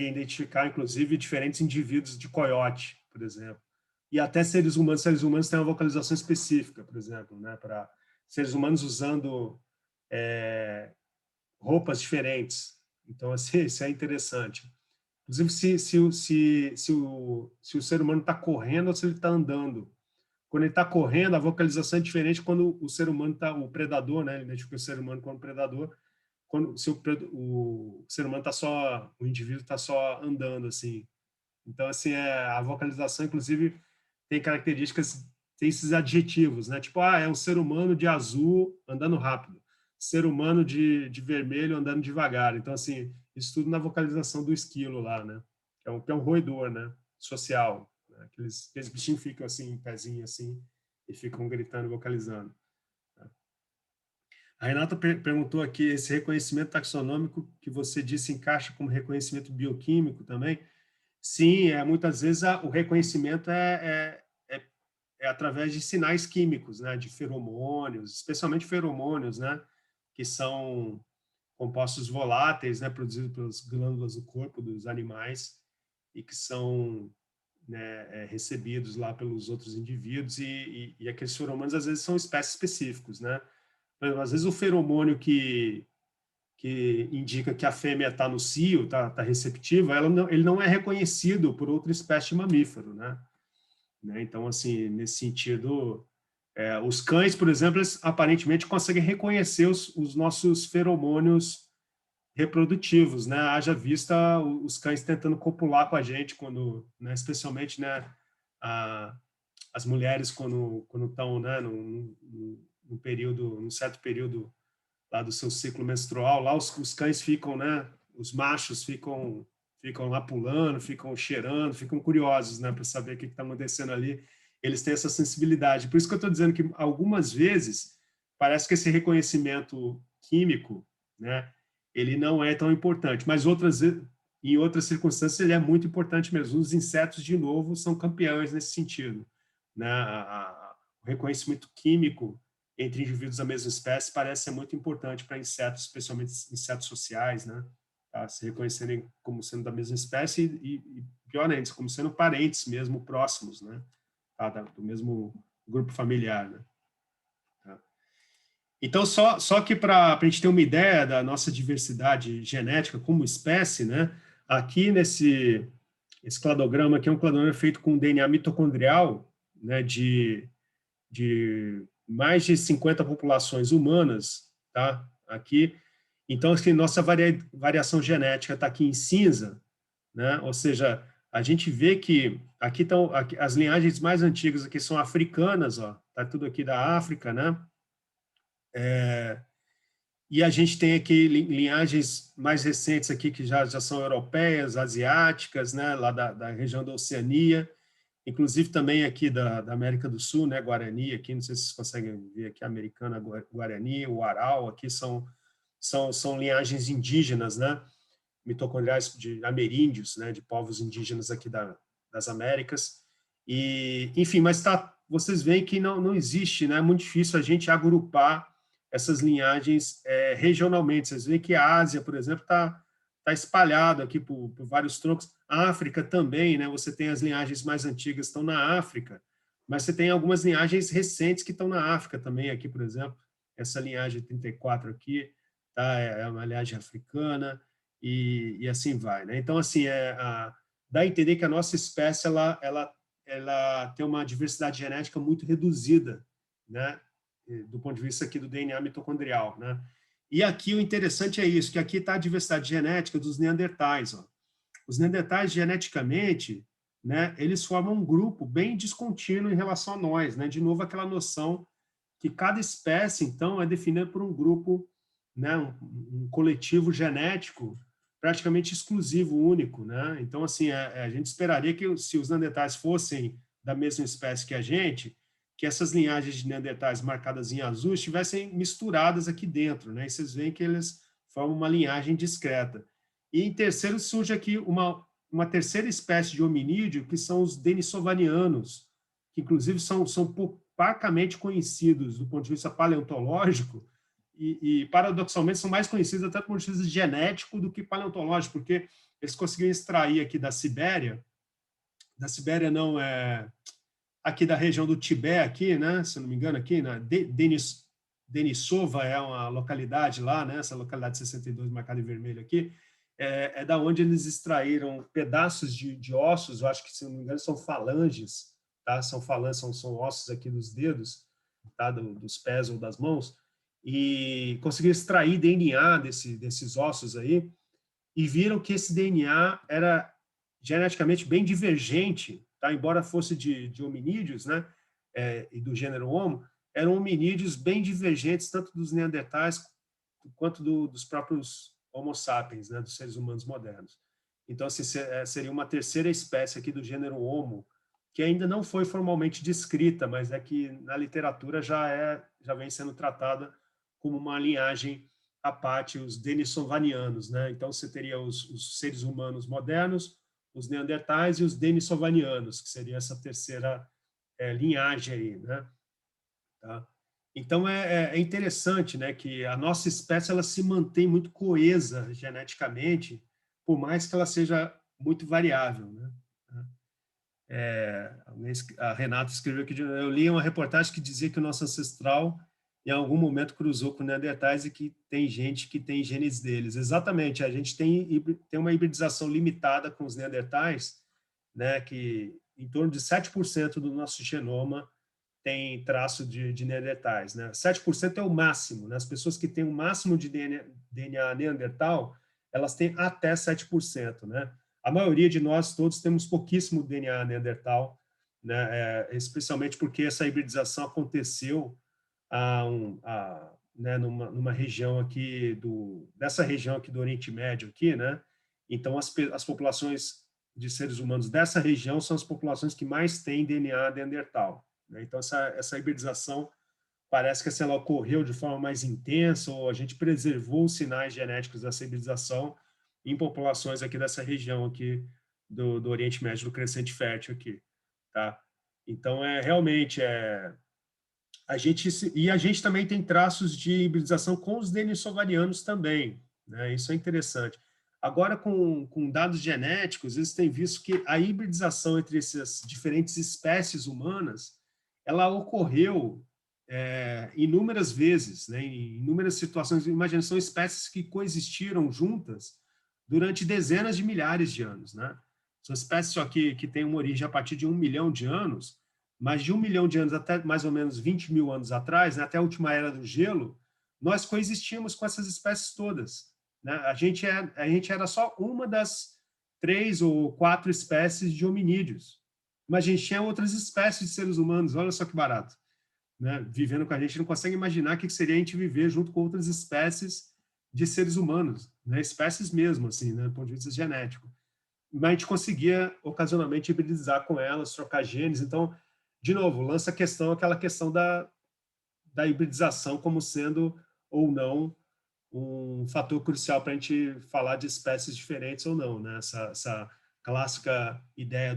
identificar, inclusive, diferentes indivíduos de coiote, por exemplo. E até seres humanos têm uma vocalização específica, por exemplo, né? Para seres humanos usando roupas diferentes. Então, assim, isso é interessante. Inclusive, se o ser humano está correndo ou se ele está andando. Quando ele está correndo, a vocalização é diferente quando o ser humano está, o predador, né? Ele identifica o ser humano como predador. Se o ser humano está só, o indivíduo está só andando, assim. Então, assim, a vocalização, inclusive, tem características, tem esses adjetivos, né? Tipo, é um ser humano de azul andando rápido, ser humano de vermelho andando devagar. Então, assim, isso tudo na vocalização do esquilo lá, né? Que é um roedor, né? Social. Né? Aqueles bichinhos ficam assim, em pezinho assim, e ficam gritando, vocalizando. A Renata perguntou aqui, esse reconhecimento taxonômico que você disse encaixa como reconhecimento bioquímico também? Sim, muitas vezes o reconhecimento é através de sinais químicos, né, de feromônios, especialmente feromônios, né, que são compostos voláteis, né, produzidos pelas glândulas do corpo dos animais e que são, né, recebidos lá pelos outros indivíduos e aqueles feromônios às vezes são espécies específicos, né? Às vezes o feromônio que indica que a fêmea está no cio, está receptiva, ele não é reconhecido por outra espécie de mamífero, né? Então, assim, nesse sentido, os cães, por exemplo, eles aparentemente conseguem reconhecer os nossos feromônios reprodutivos, né? Haja vista os cães tentando copular com a gente, né, especialmente, né, as mulheres quando estão, né, num certo período lá do seu ciclo menstrual, lá os cães ficam, né, os machos ficam lá pulando, ficam cheirando, ficam curiosos, né, para saber o que está acontecendo ali. Eles têm essa sensibilidade. Por isso que eu estou dizendo que algumas vezes parece que esse reconhecimento químico, né, ele não é tão importante, mas em outras circunstâncias ele é muito importante mesmo. Os insetos, de novo, são campeões nesse sentido, né? O reconhecimento químico entre indivíduos da mesma espécie parece ser muito importante para insetos, especialmente insetos sociais, né? Tá? Se reconhecerem como sendo da mesma espécie e pior ainda, como sendo parentes mesmo próximos, né? Tá? Do mesmo grupo familiar, né? Tá? Então, só que para a gente ter uma ideia da nossa diversidade genética como espécie, né? Aqui esse cladograma aqui é um cladograma feito com DNA mitocondrial, né? De mais de 50 populações humanas, tá? Aqui, Então, assim, nossa variação genética está aqui em cinza, né? Ou seja, a gente vê que aqui estão as linhagens mais antigas aqui são africanas, ó, tá tudo aqui da África, né? E a gente tem aqui linhagens mais recentes aqui que já são europeias, asiáticas, né? Lá da região da Oceania, inclusive também aqui da América do Sul, né? Guarani, aqui, não sei se vocês conseguem ver aqui, a americana Guarani, o Aral, aqui são linhagens indígenas, né? Mitocondriais de ameríndios, né? De povos indígenas aqui das Américas. E, enfim, mas vocês veem que não existe, né? É muito difícil a gente agrupar essas linhagens regionalmente. Vocês veem que a Ásia, por exemplo, está espalhado aqui por vários troncos. A África também, né? Você tem as linhagens mais antigas que estão na África, mas você tem algumas linhagens recentes que estão na África também, aqui, por exemplo, essa linhagem 34 aqui, tá? É uma linhagem africana, e assim vai, né? Então, assim, dá a entender que a nossa espécie ela tem uma diversidade genética muito reduzida, né? Do ponto de vista aqui do DNA mitocondrial, né? E aqui o interessante é isso, que aqui está a diversidade genética dos neandertais, ó. Os neandertais, geneticamente, né, eles formam um grupo bem descontínuo em relação a nós, né? De novo, aquela noção que cada espécie, então, é definida por um grupo, né, um coletivo genético praticamente exclusivo, único, né? Então, assim, a gente esperaria que, se os neandertais fossem da mesma espécie que a gente, que essas linhagens de neandertais marcadas em azul estivessem misturadas aqui dentro, né? E vocês veem que eles formam uma linhagem discreta. E, em terceiro, surge aqui uma terceira espécie de hominídeo, que são os denisovanianos, que, inclusive, são parcamente conhecidos do ponto de vista paleontológico, e, paradoxalmente, são mais conhecidos até do ponto de vista genético do que paleontológico, porque eles conseguiram extrair aqui da Sibéria não, aqui da região do Tibete, aqui, né, se não me engano, aqui, né, Denisova é uma localidade lá, né, essa localidade 62 marcada em vermelho aqui, é da onde eles extraíram pedaços de ossos, eu acho que, se não me engano, são falanges, tá? São ossos aqui dos dedos, tá? Dos pés ou das mãos, e conseguiram extrair DNA desses ossos aí, e viram que esse DNA era geneticamente bem divergente, tá? Embora fosse de hominídeos, né? E do gênero Homo, eram hominídeos bem divergentes, tanto dos neandertais quanto dos próprios Homo sapiens, né? Dos seres humanos modernos. Então, assim, seria uma terceira espécie aqui do gênero Homo, que ainda não foi formalmente descrita, mas é que na literatura já vem sendo tratada como uma linhagem à parte, os denisovanianos, né? Então, você teria os seres humanos modernos, os neandertais e os denisovanianos, que seria essa terceira linhagem aí, né? Tá? Então, é interessante, né, que a nossa espécie ela se mantém muito coesa geneticamente, por mais que ela seja muito variável, né? A Renata escreveu aqui, eu li uma reportagem que dizia que o nosso ancestral em algum momento cruzou com neandertais e que tem gente que tem genes deles. Exatamente, a gente tem uma hibridização limitada com os neandertais, né, que em torno de 7% do nosso genoma tem traço de neandertais, né? 7% é o máximo, né? As pessoas que têm o máximo de DNA neandertal, elas têm até 7%, né? A maioria de nós todos temos pouquíssimo DNA neandertal, né? Especialmente porque essa hibridização aconteceu né, numa região aqui dessa região aqui do Oriente Médio aqui, né? Então as populações de seres humanos dessa região são as populações que mais têm DNA neandertal, né? Então essa hibridização parece que assim, ela ocorreu de forma mais intensa, ou a gente preservou os sinais genéticos dessa hibridização em populações aqui dessa região aqui do Oriente Médio, do Crescente Fértil aqui, tá? Então realmente a gente também tem traços de hibridização com os denisovanianos também, né? Isso é interessante. Agora, com dados genéticos, eles têm visto que a hibridização entre essas diferentes espécies humanas, ela ocorreu inúmeras vezes, né? Em inúmeras situações. Imagina, são espécies que coexistiram juntas durante dezenas de milhares de anos, né? São espécies só que têm uma origem a partir de 1 milhão de anos, mas de 1 milhão de anos até mais ou menos 20 mil anos atrás, né, até a última era do gelo, nós coexistimos com essas espécies todas, né? A gente era só uma das 3 ou 4 espécies de hominídeos, mas a gente tinha outras espécies de seres humanos, olha só que barato, né? Vivendo com a gente não consegue imaginar o que seria a gente viver junto com outras espécies de seres humanos, né? Espécies mesmo, assim, né? Do ponto de vista genético. Mas a gente conseguia, ocasionalmente, hibridizar com elas, trocar genes. Então, de novo, lança aquela questão da hibridização como sendo ou não um fator crucial para a gente falar de espécies diferentes ou não, né? Essa clássica ideia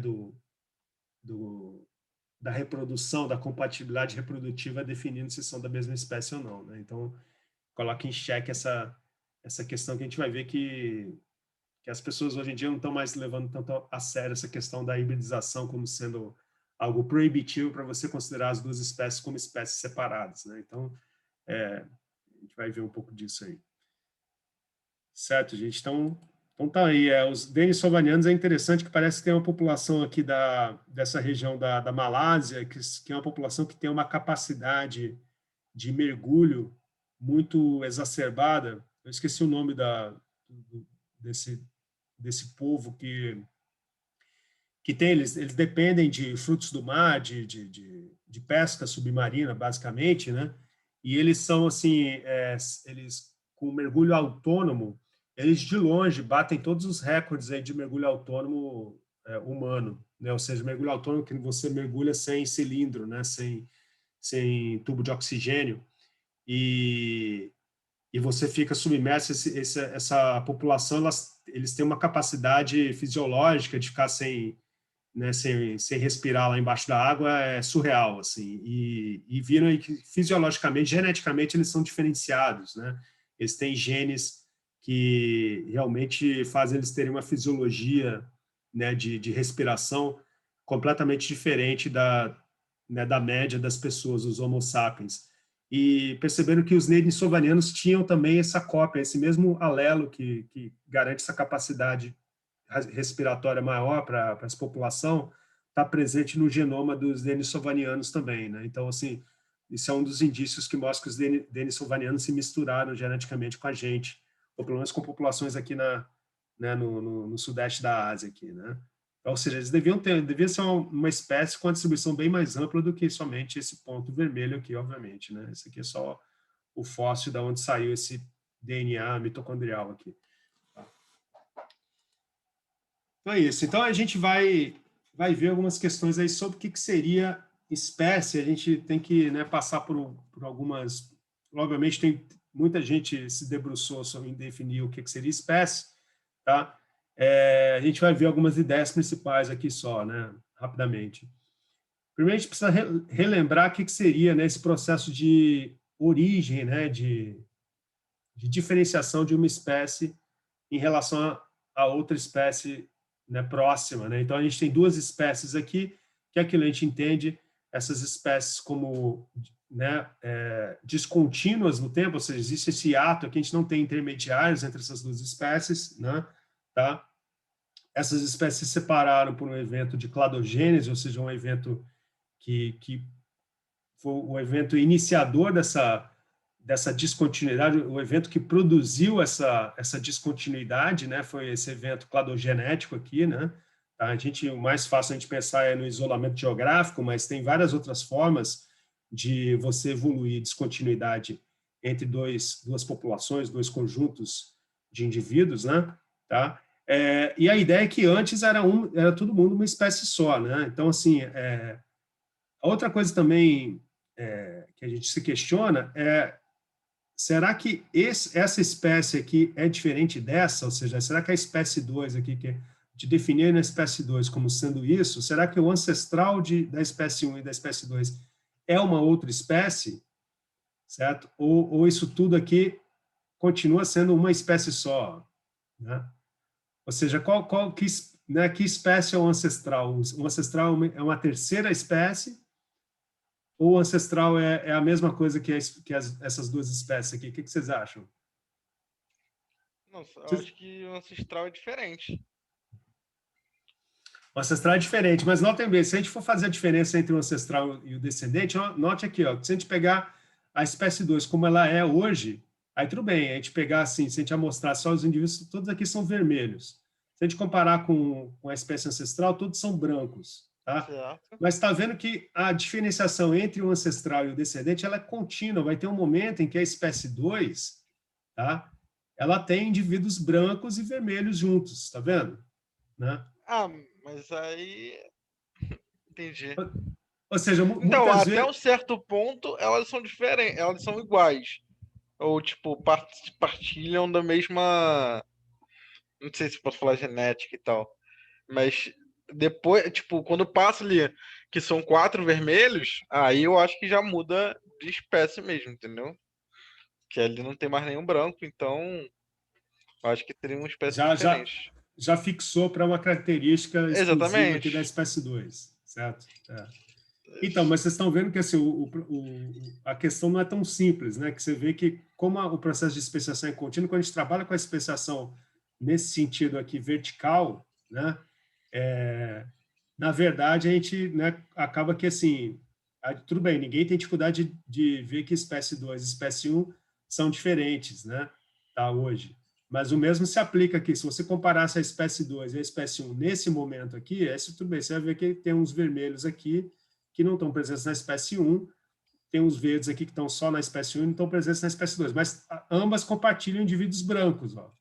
da reprodução, da compatibilidade reprodutiva definindo se são da mesma espécie ou não, né? Então, coloca em xeque essa questão que a gente vai ver que as pessoas hoje em dia não estão mais levando tanto a sério essa questão da hibridização como sendo algo proibitivo para você considerar as duas espécies como espécies separadas, né? Então, a gente vai ver um pouco disso aí. Certo, gente? Então tá aí. Os denisovanianos é interessante que parece que tem uma população aqui dessa região da Malásia, que é uma população que tem uma capacidade de mergulho muito exacerbada. Eu esqueci o nome desse povo que tem, eles dependem de frutos do mar, de pesca submarina, basicamente, né? E eles são, assim, eles com mergulho autônomo, eles de longe batem todos os recordes aí de mergulho autônomo humano, né? Ou seja, mergulho autônomo que você mergulha sem cilindro, né? Sem tubo de oxigênio, e você fica submerso. Essa população, eles têm uma capacidade fisiológica de ficar sem respirar lá embaixo da água, é surreal, assim, e viram aí que fisiologicamente, geneticamente, eles são diferenciados, né? Eles têm genes que realmente fazem eles terem uma fisiologia, né, de respiração completamente diferente da média das pessoas, os Homo sapiens. E perceberam que os denisovanianos tinham também essa cópia, esse mesmo alelo que garante essa capacidade respiratória maior para essa população, está presente no genoma dos denisovanianos também, né? Então, assim, isso é um dos indícios que mostra que os denisovanianos se misturaram geneticamente com a gente, ou pelo menos com populações aqui no sudeste da Ásia, aqui, né? Ou seja, eles devia ser uma espécie com uma distribuição bem mais ampla do que somente esse ponto vermelho aqui, obviamente, né? Esse aqui é só o fóssil da onde saiu esse DNA mitocondrial aqui. Então é isso. Então a gente vai ver algumas questões aí sobre o que seria espécie. A gente tem que, né, passar por algumas... Obviamente, tem muita gente se debruçou em definir o que seria espécie, tá? A gente vai ver algumas ideias principais aqui só, né, rapidamente. Primeiro, a gente precisa relembrar o que seria, né, esse processo de origem, né, de diferenciação de uma espécie em relação a outra espécie, né, próxima, né? Então, a gente tem duas espécies aqui, que é aquilo que a gente entende essas espécies como, né, descontínuas no tempo, ou seja, existe esse ato aqui, a gente não tem intermediários entre essas duas espécies, né? Tá? Essas espécies se separaram por um evento de cladogênese, ou seja, um evento que foi o evento iniciador dessa descontinuidade, o evento que produziu essa descontinuidade, né? Foi esse evento cladogenético aqui, né? Tá? O mais fácil a gente pensar é no isolamento geográfico, mas tem várias outras formas de você evoluir descontinuidade entre duas populações, dois conjuntos de indivíduos, né? Tá? E a ideia é que antes era todo mundo uma espécie só, né? Então, assim, a outra coisa também que a gente se questiona é: será que essa espécie aqui é diferente dessa? Ou seja, será que a espécie 2 aqui, que é de definir na espécie 2 como sendo isso, será que o ancestral da espécie 1 e da espécie 2 é uma outra espécie? Certo? Ou isso tudo aqui continua sendo uma espécie só, né? Ou seja, que espécie é o ancestral? O ancestral é uma terceira espécie, ou o ancestral é a mesma coisa que essas duas espécies aqui? O que vocês acham? Nossa, eu acho que o ancestral é diferente. O ancestral é diferente, mas notem bem, se a gente for fazer a diferença entre o ancestral e o descendente, note aqui, ó, se a gente pegar a espécie 2, como ela é hoje, aí tudo bem, a gente pegar assim, se a gente amostrar só os indivíduos, todos aqui são vermelhos. Se a gente comparar com a espécie ancestral, todos são brancos, tá? Certo. Mas está vendo que a diferenciação entre o ancestral e o descendente ela é contínua. Vai ter um momento em que a espécie 2, tá? Ela tem indivíduos brancos e vermelhos juntos, tá vendo? Né? Ah, mas aí... Entendi. Ou seja, Então, muitas até vezes... um certo ponto, elas são diferentes, elas são iguais. Ou, tipo, partilham da mesma... Não sei se posso falar genética e tal. Mas depois, tipo, quando passa ali que são 4 vermelhos, aí eu acho que já muda de espécie mesmo, entendeu? Que ali não tem mais nenhum branco, então eu acho que teria uma espécie já, já, diferente. já fixou para uma característica exclusiva aqui da Exatamente. espécie 2, certo? Então, mas vocês estão vendo que assim, a questão não é tão simples, né? Que você vê que como o processo de especiação é contínuo, quando a gente trabalha com a especiação nesse sentido aqui vertical, né? Na verdade, a gente, né, acaba que assim, tudo bem, ninguém tem dificuldade de ver que espécie 2 e espécie 1 são diferentes, né? Tá, hoje. Mas o mesmo se aplica aqui. Se você comparasse a espécie 2 e a espécie 1 nesse momento aqui, tudo bem, você vai ver que tem uns vermelhos aqui que não estão presentes na espécie 1, tem uns verdes aqui que estão só na espécie 1 e não estão presentes na espécie 2, mas ambas compartilham indivíduos brancos, ó,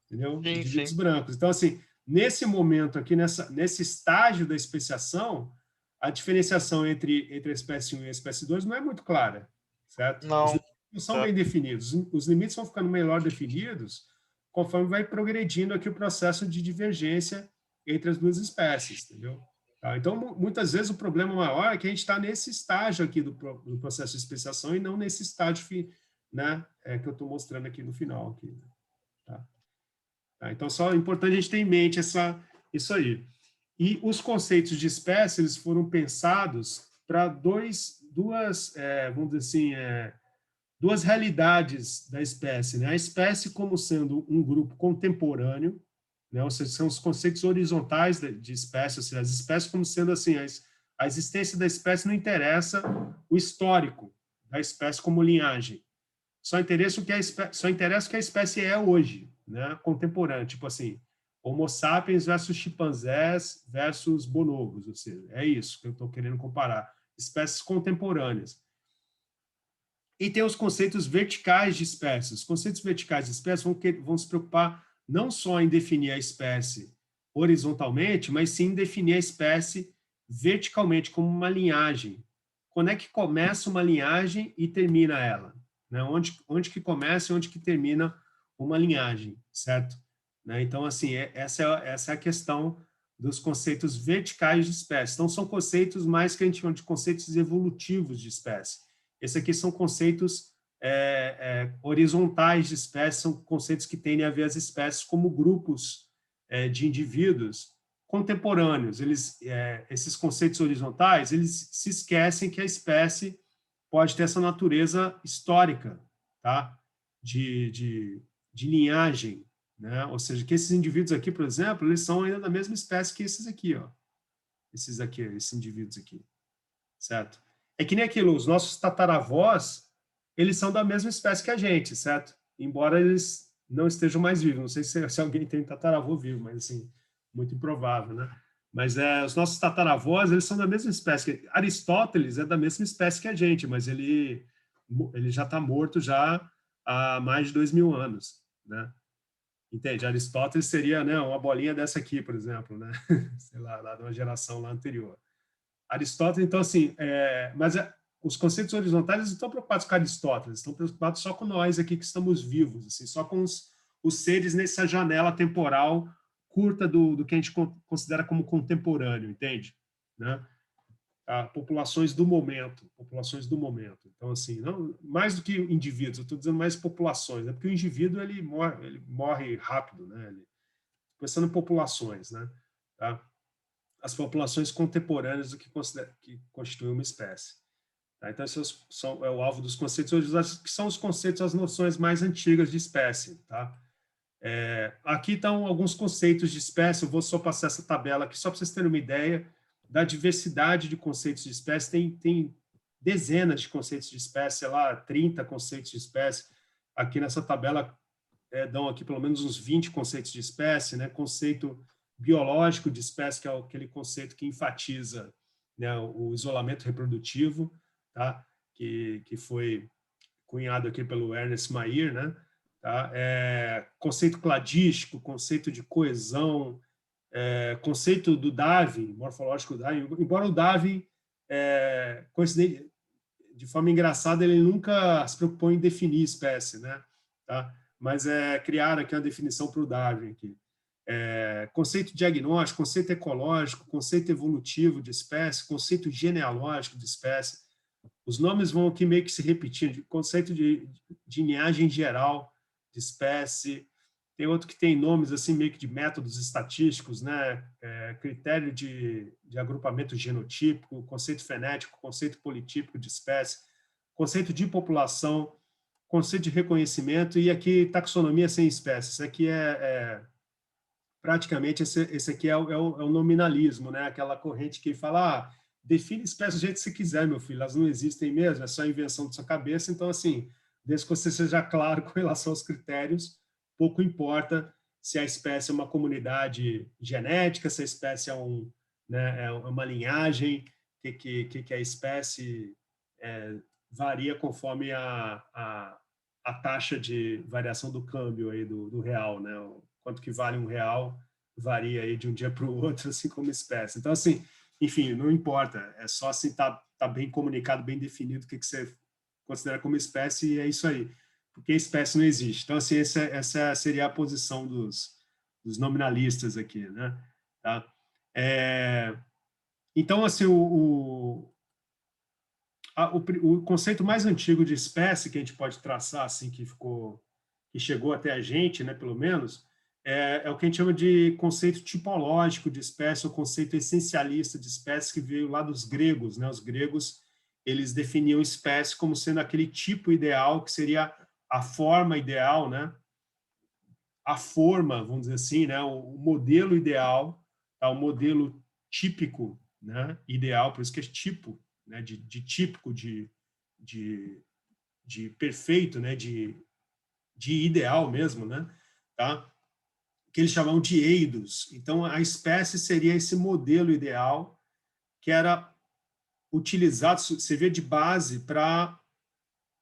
entendeu? Sim, Indivíduos sim. brancos. Então, assim, nesse momento aqui, nesse estágio da especiação, a diferenciação entre a espécie 1 e a espécie 2 não é muito clara, certo? Os Não, limites não são bem certo. definidos. Os limites vão ficando melhor definidos conforme vai progredindo aqui o processo de divergência entre as duas espécies, entendeu? Tá? Então, muitas vezes, o problema maior é que a gente está nesse estágio aqui do processo de especiação e não nesse estágio, né, que eu estou mostrando aqui no final. Aqui, né? Tá? Então, só é importante a gente ter em mente isso aí. E os conceitos de espécie eles foram pensados para vamos dizer assim, duas realidades da espécie. Né? A espécie como sendo um grupo contemporâneo, né? Ou seja, são os conceitos horizontais de espécie, ou seja, as espécies como sendo assim, a existência da espécie não interessa o histórico da espécie como linhagem. Só interessa o que a espécie é hoje, né? Contemporânea, tipo assim, Homo sapiens versus chimpanzés versus bonobos, ou seja, é isso que eu estou querendo comparar, espécies contemporâneas. E tem os conceitos verticais de espécies. Os conceitos verticais de espécies vão se preocupar não só em definir a espécie horizontalmente, mas sim em definir a espécie verticalmente, como uma linhagem. Quando é que começa uma linhagem e termina ela? Né? Onde que começa e onde que termina uma linhagem, certo? Né? Então, assim, essa é a questão dos conceitos verticais de espécie. Então, são conceitos mais que a gente chama de conceitos evolutivos de espécie. Esses aqui são conceitos horizontais de espécies, são conceitos que tendem a ver as espécies como grupos de indivíduos contemporâneos. Esses conceitos horizontais, eles se esquecem que a espécie pode ter essa natureza histórica, tá? de linhagem, né? Ou seja, que esses indivíduos aqui, por exemplo, eles são ainda da mesma espécie que esses aqui, ó. Esses indivíduos aqui, certo? É que nem aquilo, os nossos tataravós, eles são da mesma espécie que a gente, certo? Embora eles não estejam mais vivos. Não sei se alguém tem tataravô vivo, mas assim, muito improvável, né? Mas os nossos tataravós, eles são da mesma espécie. Aristóteles é da mesma espécie que a gente, mas ele já está morto já há mais de 2000 anos, né? Entende? Aristóteles seria, né, uma bolinha dessa aqui, por exemplo, né? Sei lá de uma geração lá anterior. Aristóteles, então, assim, os conceitos horizontais não estão preocupados com Aristóteles, estão preocupados só com nós aqui que estamos vivos, assim, só com os seres nessa janela temporal curta do que a gente considera como contemporâneo, entende? Né? Populações do momento. Então, assim, não, mais do que indivíduos, eu estou dizendo mais populações, né? Porque o indivíduo ele morre rápido, né? Pensando em populações, né? Tá? As populações contemporâneas do que constitui uma espécie. Tá? Então, esses é o alvo dos conceitos horizontais, que são os conceitos, as noções mais antigas de espécie. Tá? Aqui estão alguns conceitos de espécie, eu vou só passar essa tabela aqui, só para vocês terem uma ideia da diversidade de conceitos de espécie. Tem dezenas de conceitos de espécie, sei lá, 30 conceitos de espécie. Aqui nessa tabela dão aqui pelo menos uns 20 conceitos de espécie, né? Conceito biológico de espécie, que é aquele conceito que enfatiza, né, o isolamento reprodutivo, tá? Que foi cunhado aqui pelo Ernest Mayr, né? Tá? Conceito cladístico, conceito de coesão, conceito do Darwin, morfológico Darwin, embora o Darwin, de forma engraçada, ele nunca se preocupou em definir espécie, né? Tá? Mas criaram aqui uma definição para o Darwin aqui. Conceito diagnóstico, conceito ecológico, conceito evolutivo de espécie, conceito genealógico de espécie. Os nomes vão aqui meio que se repetindo. Conceito de linhagem geral de espécie. Tem outro que tem nomes assim meio que de métodos estatísticos, né? Critério de agrupamento genotípico, conceito fenético, conceito politípico de espécie, conceito de população, conceito de reconhecimento e aqui taxonomia sem espécies. Isso aqui praticamente esse aqui é o nominalismo, né? Aquela corrente que fala, define espécie do jeito que você quiser, meu filho, elas não existem mesmo, é só invenção da sua cabeça. Então, assim, desde que você seja claro com relação aos critérios, pouco importa se a espécie é uma comunidade genética, se a espécie é uma linhagem, que a espécie varia conforme a taxa de variação do câmbio aí do real, né? Quanto que vale R$1 varia aí de um dia para o outro, assim como espécie. Então, assim, enfim, não importa, é só assim tá bem comunicado, bem definido o que você considera como espécie e é isso aí, porque espécie não existe. Então, assim, essa seria a posição dos nominalistas aqui, né? Tá? Então, assim, o conceito mais antigo de espécie que a gente pode traçar, assim, que chegou até a gente, né, pelo menos, é o que a gente chama de conceito tipológico de espécie, o conceito essencialista de espécie que veio lá dos gregos, né? Os gregos, eles definiam espécie como sendo aquele tipo ideal, que seria a forma ideal, né? A forma, vamos dizer assim, né? O modelo ideal, tá? O modelo típico, né? Ideal, por isso que é tipo, né? De típico, de perfeito, né? De ideal mesmo, né? Tá? Que eles chamavam de eidos. Então, a espécie seria esse modelo ideal que era utilizado, servia de base para a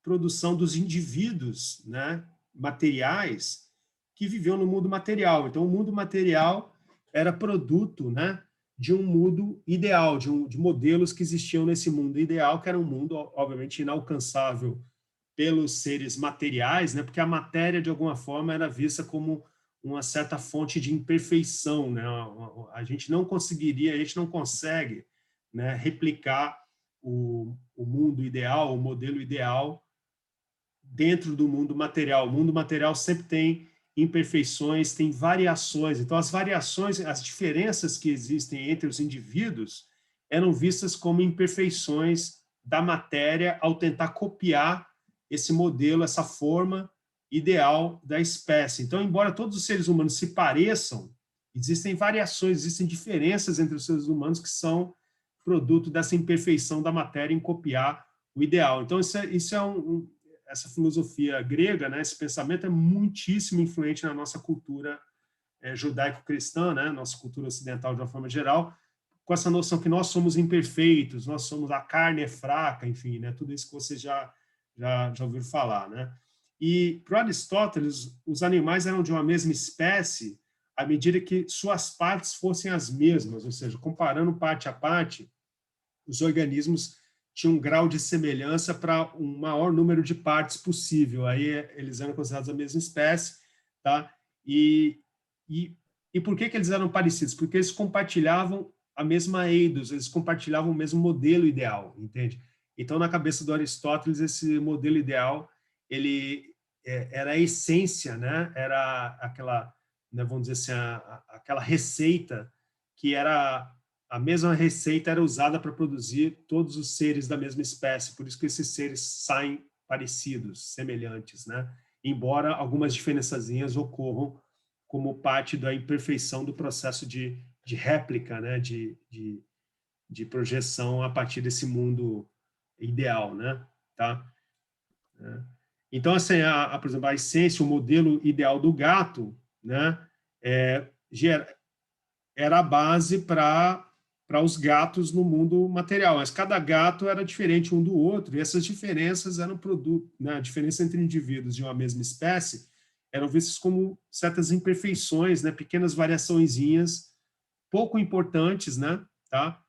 produção dos indivíduos, né, materiais que viviam no mundo material. Então, o mundo material era produto, né, de um mundo ideal, de modelos que existiam nesse mundo ideal, que era um mundo, obviamente, inalcançável pelos seres materiais, né, porque a matéria, de alguma forma, era vista como uma certa fonte de imperfeição, né? A gente não consegue, né, replicar o mundo ideal, o modelo ideal dentro do mundo material. O mundo material sempre tem imperfeições, tem variações. Então, as variações, as diferenças que existem entre os indivíduos eram vistas como imperfeições da matéria ao tentar copiar esse modelo, essa forma ideal da espécie. Então, embora todos os seres humanos se pareçam, existem variações, existem diferenças entre os seres humanos que são produto dessa imperfeição da matéria em copiar o ideal. Então, essa filosofia grega, né, esse pensamento é muitíssimo influente na nossa cultura judaico-cristã, né, nossa cultura ocidental de uma forma geral, com essa noção que nós somos imperfeitos, a carne é fraca, enfim, né, tudo isso que você já ouviram falar, né? E, para Aristóteles, os animais eram de uma mesma espécie à medida que suas partes fossem as mesmas, ou seja, comparando parte a parte, os organismos tinham um grau de semelhança para um maior número de partes possível. Aí eles eram considerados a mesma espécie, tá? E por que eles eram parecidos? Porque eles compartilhavam a mesma eidos, eles compartilhavam o mesmo modelo ideal, entende? Então, na cabeça do Aristóteles, esse modelo ideal ele era a essência, né? Era aquela, né, vamos dizer assim, aquela receita que era a mesma receita era usada para produzir todos os seres da mesma espécie, por isso que esses seres saem parecidos, semelhantes, né? Embora algumas diferençazinhas ocorram como parte da imperfeição do processo de réplica, né? De projeção a partir desse mundo ideal, né? Tá? Então, assim, por exemplo, a essência, o modelo ideal do gato, né, era a base para os gatos no mundo material, mas cada gato era diferente um do outro, e essas diferenças eram produto, né, a diferença entre indivíduos de uma mesma espécie eram vistas como certas imperfeições, né, pequenas variaçõezinhas pouco importantes, né, tá?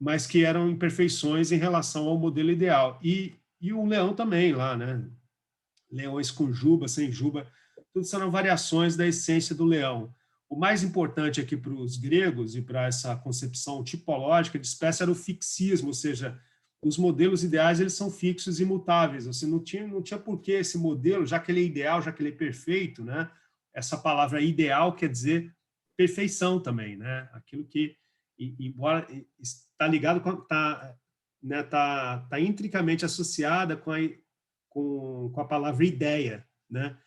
Mas que eram imperfeições em relação ao modelo ideal. E o leão também lá, né? Leões com juba, sem juba, tudo são variações da essência do leão. O mais importante aqui para os gregos e para essa concepção tipológica de espécie era o fixismo, ou seja, os modelos ideais eles são fixos e imutáveis. Assim, não tinha por que esse modelo, já que ele é ideal, já que ele é perfeito, né? Essa palavra ideal quer dizer perfeição também, né? Aquilo que, embora está ligado com, né, tá intricamente associada com a palavra ideia, né?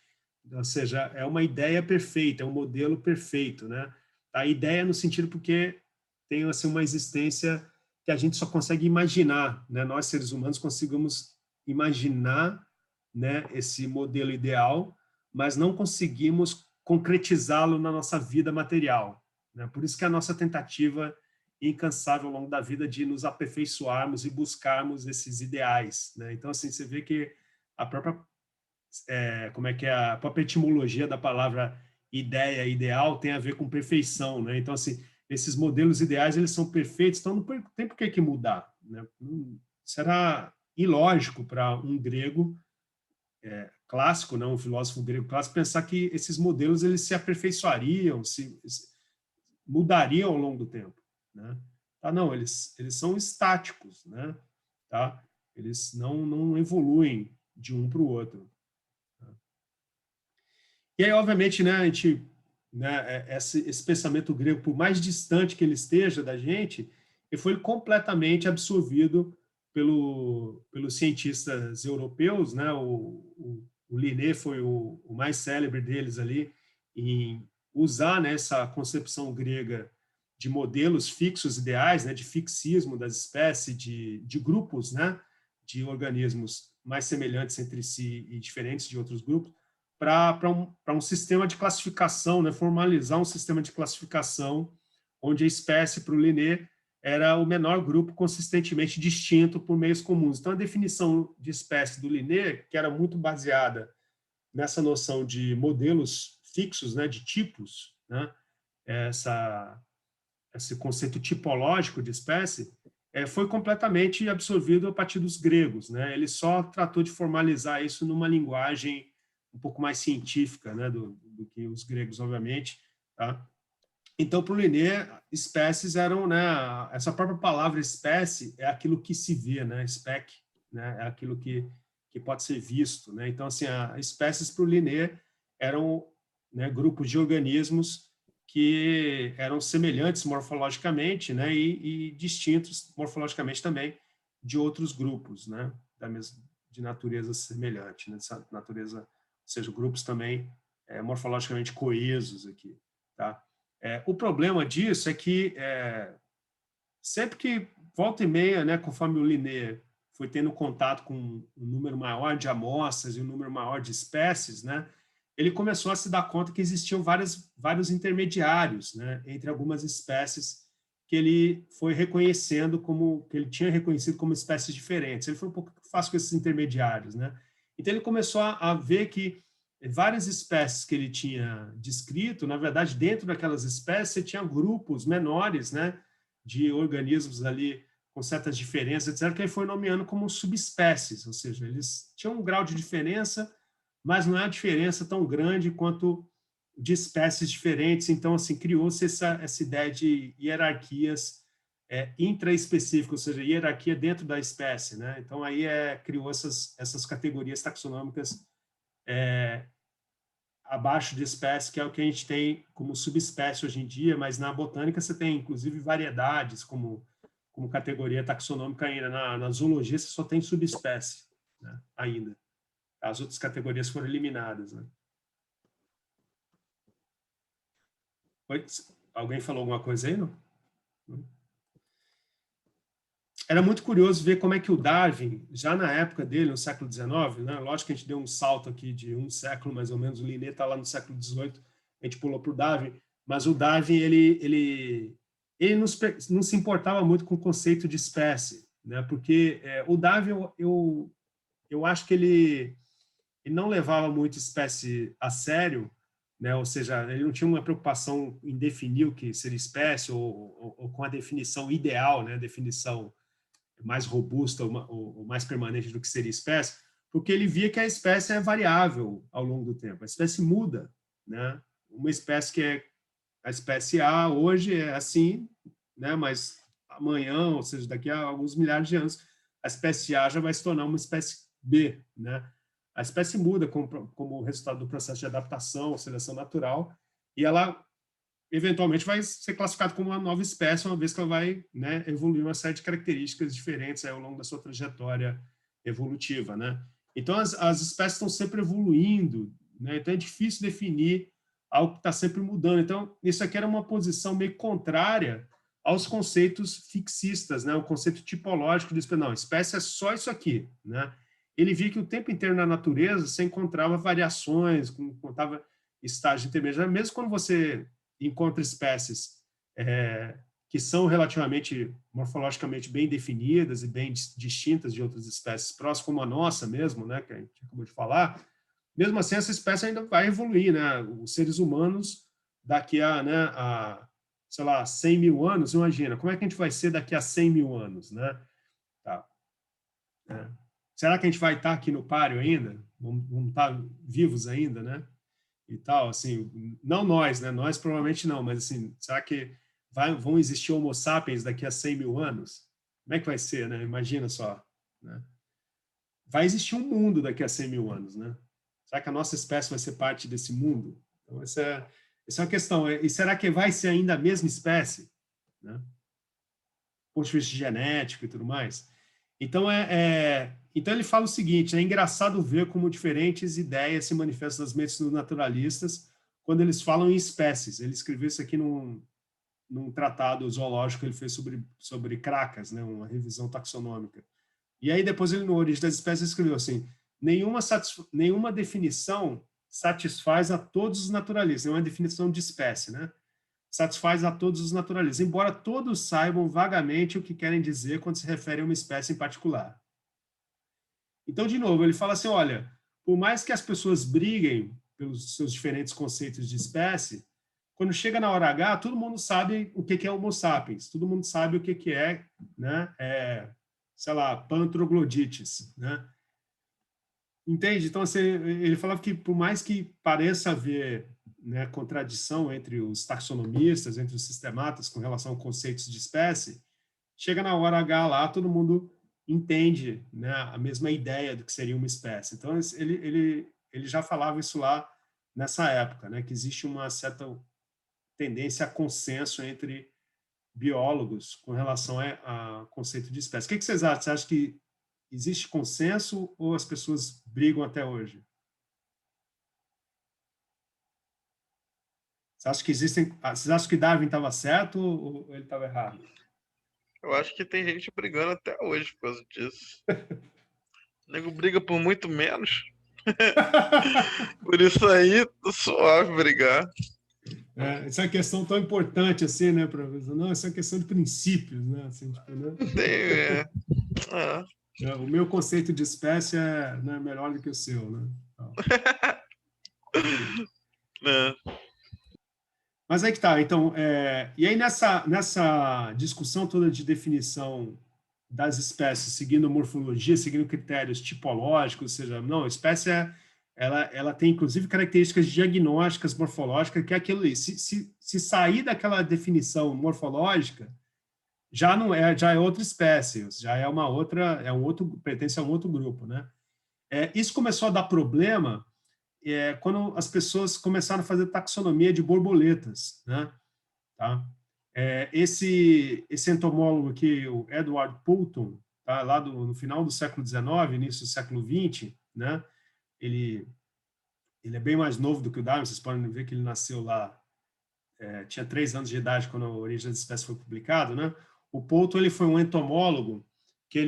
Ou seja, é uma ideia perfeita, é um modelo perfeito, né? A ideia no sentido porque tem assim uma existência que a gente só consegue imaginar, né? Nós seres humanos conseguimos imaginar, né, esse modelo ideal, mas não conseguimos concretizá-lo na nossa vida material, né? Por isso que a nossa tentativa incansável ao longo da vida de nos aperfeiçoarmos e buscarmos esses ideais, né? Então assim, você vê que a própria como é que é a própria etimologia da palavra ideia, ideal, tem a ver com perfeição, né? Então, assim, esses modelos ideais, eles são perfeitos, então não tem por que mudar, né? Será ilógico para um grego clássico, não, um filósofo grego clássico, pensar que esses modelos eles se aperfeiçoariam, se mudariam ao longo do tempo, né? Tá, não, eles são estáticos, né? Tá? Eles não evoluem de um para o outro. E aí, obviamente, né, a gente, né, esse pensamento grego, por mais distante que ele esteja da gente, ele foi completamente absorvido pelos cientistas europeus, né? O Linné foi o mais célebre deles ali em usar, né, essa concepção grega de modelos fixos ideais, né, de fixismo das espécies, de grupos, né, de organismos mais semelhantes entre si e diferentes de outros grupos, para um sistema de classificação, né, formalizar um sistema de classificação onde a espécie, para o Linné, era o menor grupo consistentemente distinto por meios comuns. Então, a definição de espécie do Linné, que era muito baseada nessa noção de modelos fixos, né, de tipos, né, esse conceito tipológico de espécie, foi completamente absorvido a partir dos gregos, né? Ele só tratou de formalizar isso numa linguagem um pouco mais científica, né, do que os gregos, obviamente, tá? Então, para o Linné, espécies eram, né, essa própria palavra espécie é aquilo que se vê, né, spec, né, é aquilo que pode ser visto, né? Então, assim, espécies para o Linné eram, né, grupos de organismos que eram semelhantes morfologicamente, né, e distintos morfologicamente também de outros grupos, né, de natureza semelhante, né, dessa natureza, ou seja, grupos também morfologicamente coesos aqui, tá? O problema disso é que sempre que volta e meia, né, conforme o Linné foi tendo contato com um número maior de amostras e um número maior de espécies, né, ele começou a se dar conta que existiam vários intermediários, né, entre algumas espécies que ele foi reconhecendo que ele tinha reconhecido como espécies diferentes. Ele foi um pouco fácil com esses intermediários, né? Então ele começou a ver que várias espécies que ele tinha descrito, na verdade, dentro daquelas espécies, você tinha grupos menores, né, de organismos ali com certas diferenças, etc., que ele foi nomeando como subespécies, ou seja, eles tinham um grau de diferença, mas não é uma diferença tão grande quanto de espécies diferentes. Então, assim, criou-se essa ideia de hierarquias intraespecíficas, ou seja, hierarquia dentro da espécie, né? Então, aí criou essas categorias taxonômicas abaixo de espécie, que é o que a gente tem como subespécie hoje em dia, mas na botânica você tem, inclusive, variedades como categoria taxonômica ainda. Na zoologia você só tem subespécie, né, ainda. As outras categorias foram eliminadas, né? Oi? Alguém falou alguma coisa aí, não? era muito curioso ver como é que o Darwin, já na época dele, no século XIX, né? Lógico que a gente deu um salto aqui de um século, mais ou menos, o Linné está lá no século XVIII, a gente pulou para o Darwin, mas o Darwin, ele não se importava muito com o conceito de espécie, né? Porque o Darwin, eu acho que ele não levava muito espécie a sério, né? Ou seja, ele não tinha uma preocupação em definir o que seria espécie ou com a definição ideal, né? A definição mais robusta ou mais permanente do que seria espécie, porque ele via que a espécie é variável ao longo do tempo. A espécie muda, né? Uma espécie que é a espécie A hoje é assim, né? Mas amanhã, ou seja, daqui a alguns milhares de anos, a espécie A já vai se tornar uma espécie B, né? A espécie muda como resultado do processo de adaptação, seleção natural, e ela eventualmente vai ser classificada como uma nova espécie, uma vez que ela vai, né, evoluir uma série de características diferentes aí ao longo da sua trajetória evolutiva, né? Então, as espécies estão sempre evoluindo, né? Então, é difícil definir algo que está sempre mudando. Então, isso aqui era uma posição meio contrária aos conceitos fixistas, né? O conceito tipológico de não, espécie é só isso aqui, né? Ele via que o tempo inteiro na natureza você encontrava variações, encontrava estágios intermediários, mesmo quando você encontra espécies que são relativamente morfologicamente bem definidas e bem distintas de outras espécies próximas, como a nossa mesmo, né, que a gente acabou de falar, mesmo assim essa espécie ainda vai evoluir, né? Os seres humanos daqui a, né, sei lá, 100 mil anos, imagina, como é que a gente vai ser daqui a 100 mil anos, né? Tá. Será que a gente vai estar aqui no páreo ainda? Vamos estar vivos ainda, né? E tal, assim, não nós, né? Nós provavelmente não, mas assim, será que vão existir homo sapiens daqui a 100 mil anos? Como é que vai ser, né? Imagina só, né? Vai existir um mundo daqui a 100 mil anos, né? Será que a nossa espécie vai ser parte desse mundo? Então, essa é uma questão. E será que vai ser ainda a mesma espécie? Né? Do ponto de vista genético e tudo mais. Então, então ele fala o seguinte, é engraçado ver como diferentes ideias se manifestam nas mentes dos naturalistas quando eles falam em espécies. Ele escreveu isso aqui num tratado zoológico que ele fez sobre cracas, né, uma revisão taxonômica. E aí depois ele, no Origem das Espécies, escreveu assim, nenhuma definição satisfaz a todos os naturalistas, é uma definição de espécie, né? Satisfaz a todos os naturalistas, embora todos saibam vagamente o que querem dizer quando se refere a uma espécie em particular. Então, de novo, ele fala assim, olha, por mais que as pessoas briguem pelos seus diferentes conceitos de espécie, quando chega na hora H, todo mundo sabe o que é Homo sapiens, todo mundo sabe o que é, né, sei lá, Pantroglodites, né? Entende? Então, assim, ele falava que por mais que pareça haver, né, contradição entre os taxonomistas, entre os sistematas com relação a conceitos de espécie, chega na hora H lá, todo mundo entende, né, a mesma ideia do que seria uma espécie. Então, ele já falava isso lá nessa época, né, que existe uma certa tendência a consenso entre biólogos com relação a conceito de espécie. O que vocês acham? Você acha que existe consenso ou as pessoas brigam até hoje? Vocês acham que Darwin estava certo ou ele estava errado? Eu acho que tem gente brigando até hoje por causa disso. O nego briga por muito menos. Por isso aí, tô suave brigar. Essa é uma questão tão importante assim, né, professor? Não, essa é uma questão de princípios, né? Assim, tipo, né? O meu conceito de espécie não é melhor do que o seu, né? Mas aí que tá. Então, e aí nessa discussão toda de definição das espécies, seguindo morfologia, seguindo critérios tipológicos, ou seja, não, a espécie ela tem inclusive características diagnósticas morfológicas, que é aquilo ali. Se sair daquela definição morfológica, já é outra espécie, já é uma outra, pertence a um outro grupo, né? Isso começou a dar problema quando as pessoas começaram a fazer taxonomia de borboletas, né? Tá? Esse entomólogo aqui, o Edward Poulton, tá? Lá no final do século XIX, início do século XX, né? Ele é bem mais novo do que o Darwin, vocês podem ver que ele nasceu lá, tinha 3 anos de idade quando a Origem das Espécies foi publicado, né? O Poulton, ele foi um entomólogo que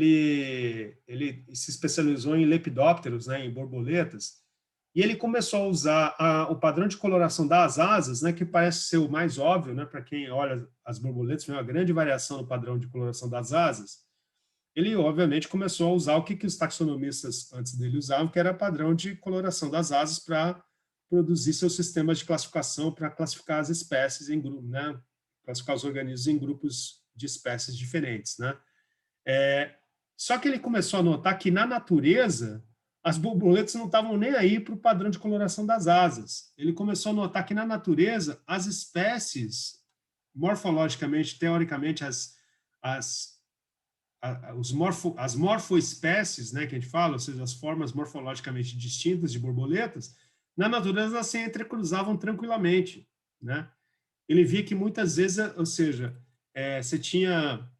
ele se especializou em lepidópteros, né, em borboletas, e ele começou a usar o padrão de coloração das asas, né, que parece ser o mais óbvio, né, para quem olha as borboletas, tem uma grande variação no padrão de coloração das asas. Ele, obviamente, começou a usar o que os taxonomistas antes dele usavam, que era padrão de coloração das asas para produzir seus sistemas de classificação, para classificar as espécies em grupos, né, classificar os organismos em grupos de espécies diferentes, né. Só que ele começou a notar que, na natureza, as borboletas não estavam nem aí para o padrão de coloração das asas. Ele começou a notar que, na natureza, as espécies, morfologicamente, teoricamente, as morfoespécies, né, que a gente fala, ou seja, as formas morfologicamente distintas de borboletas, na natureza elas se entrecruzavam tranquilamente, né? Ele via que muitas vezes, ou seja, você tinha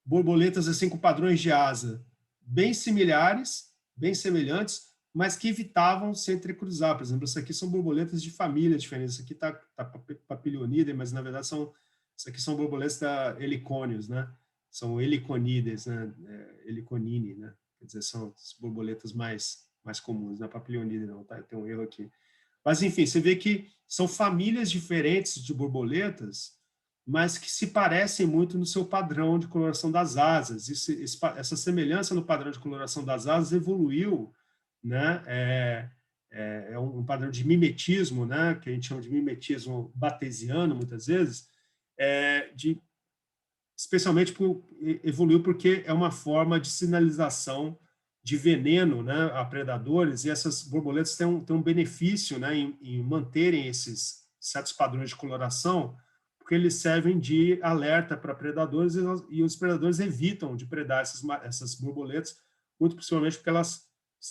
borboletas assim com padrões de asa bem similares, bem semelhantes, mas que evitavam se entrecruzar. Por exemplo, isso aqui são borboletas de família diferentes. Isso aqui tá Papilionidae, mas na verdade isso aqui são borboletas da Heliconius, né? São Heliconides, né? Heliconini, né? Quer dizer, são as borboletas mais comuns, não é Papilionidae não, tá? Tem um erro aqui. Mas enfim, você vê que são famílias diferentes de borboletas, mas que se parecem muito no seu padrão de coloração das asas. Essa semelhança no padrão de coloração das asas evoluiu, né? É um padrão de mimetismo, né? Que a gente chama de mimetismo batesiano, muitas vezes, especialmente evoluiu porque é uma forma de sinalização de veneno, né, a predadores, e essas borboletas têm um benefício, né, em manterem esses certos padrões de coloração, porque eles servem de alerta para predadores, e os predadores evitam de predar essas borboletas, muito possivelmente porque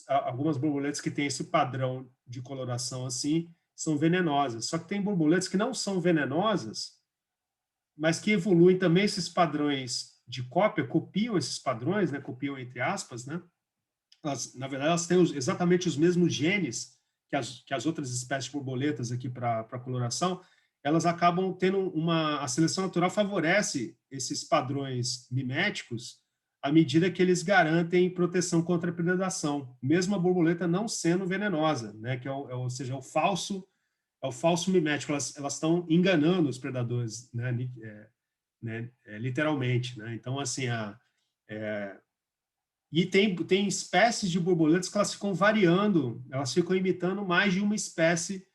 algumas borboletas que têm esse padrão de coloração assim são venenosas. Só que tem borboletas que não são venenosas, mas que evoluem também esses padrões de cópia, copiam esses padrões, né, copiam entre aspas, né? Na verdade, elas têm exatamente os mesmos genes que as outras espécies de borboletas aqui para coloração. Elas acabam tendo a seleção natural favorece esses padrões miméticos à medida que eles garantem proteção contra a predação, mesmo a borboleta não sendo venenosa, né? Ou seja, o falso mimético. Elas estão enganando os predadores, né? Literalmente, né? Então, assim, e tem espécies de borboletas que elas ficam variando, elas ficam imitando mais de uma espécie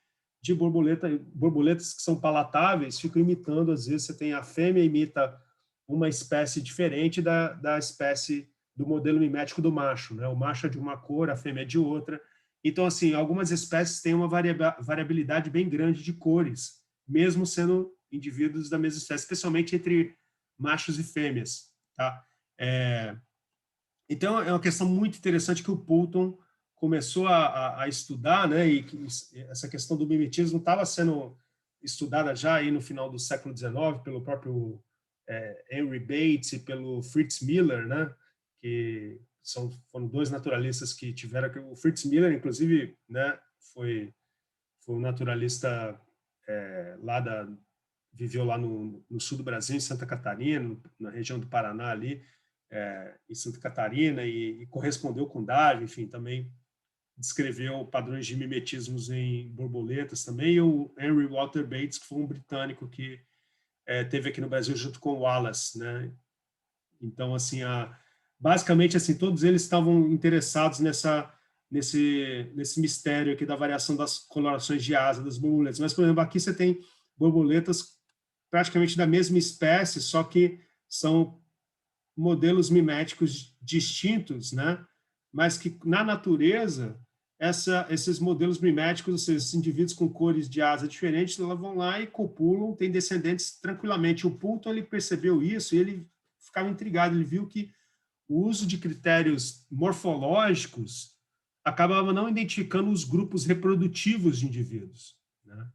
de borboletas que são palatáveis, ficam imitando, às vezes você tem a fêmea imita uma espécie diferente da espécie do modelo mimético do macho, né? O macho é de uma cor, a fêmea é de outra. Então, assim, algumas espécies têm uma variabilidade bem grande de cores, mesmo sendo indivíduos da mesma espécie, especialmente entre machos e fêmeas, tá? Então, é uma questão muito interessante que o Poulton começou a estudar, né? E que essa questão do mimetismo estava sendo estudada já aí no final do século XIX pelo próprio Henry Bates e pelo Fritz Miller, né? Que foram dois naturalistas que tiveram. O Fritz Miller, inclusive, né? Foi um naturalista viveu lá no sul do Brasil, em Santa Catarina, na região do Paraná ali, em Santa Catarina, e correspondeu com Darwin, enfim, também descreveu padrões de mimetismos em borboletas também, e o Henry Walter Bates, que foi um britânico que teve aqui no Brasil junto com o Wallace, né? Então, assim, basicamente, assim, todos eles estavam interessados nesse mistério aqui da variação das colorações de asa das borboletas. Mas, por exemplo, aqui você tem borboletas praticamente da mesma espécie, só que são modelos miméticos distintos, né? Mas que na natureza esses modelos miméticos, ou seja, esses indivíduos com cores de asa diferentes, elas vão lá e copulam, têm descendentes tranquilamente. O Poulton, ele percebeu isso e ele ficava intrigado, ele viu que o uso de critérios morfológicos acabava não identificando os grupos reprodutivos de indivíduos, né?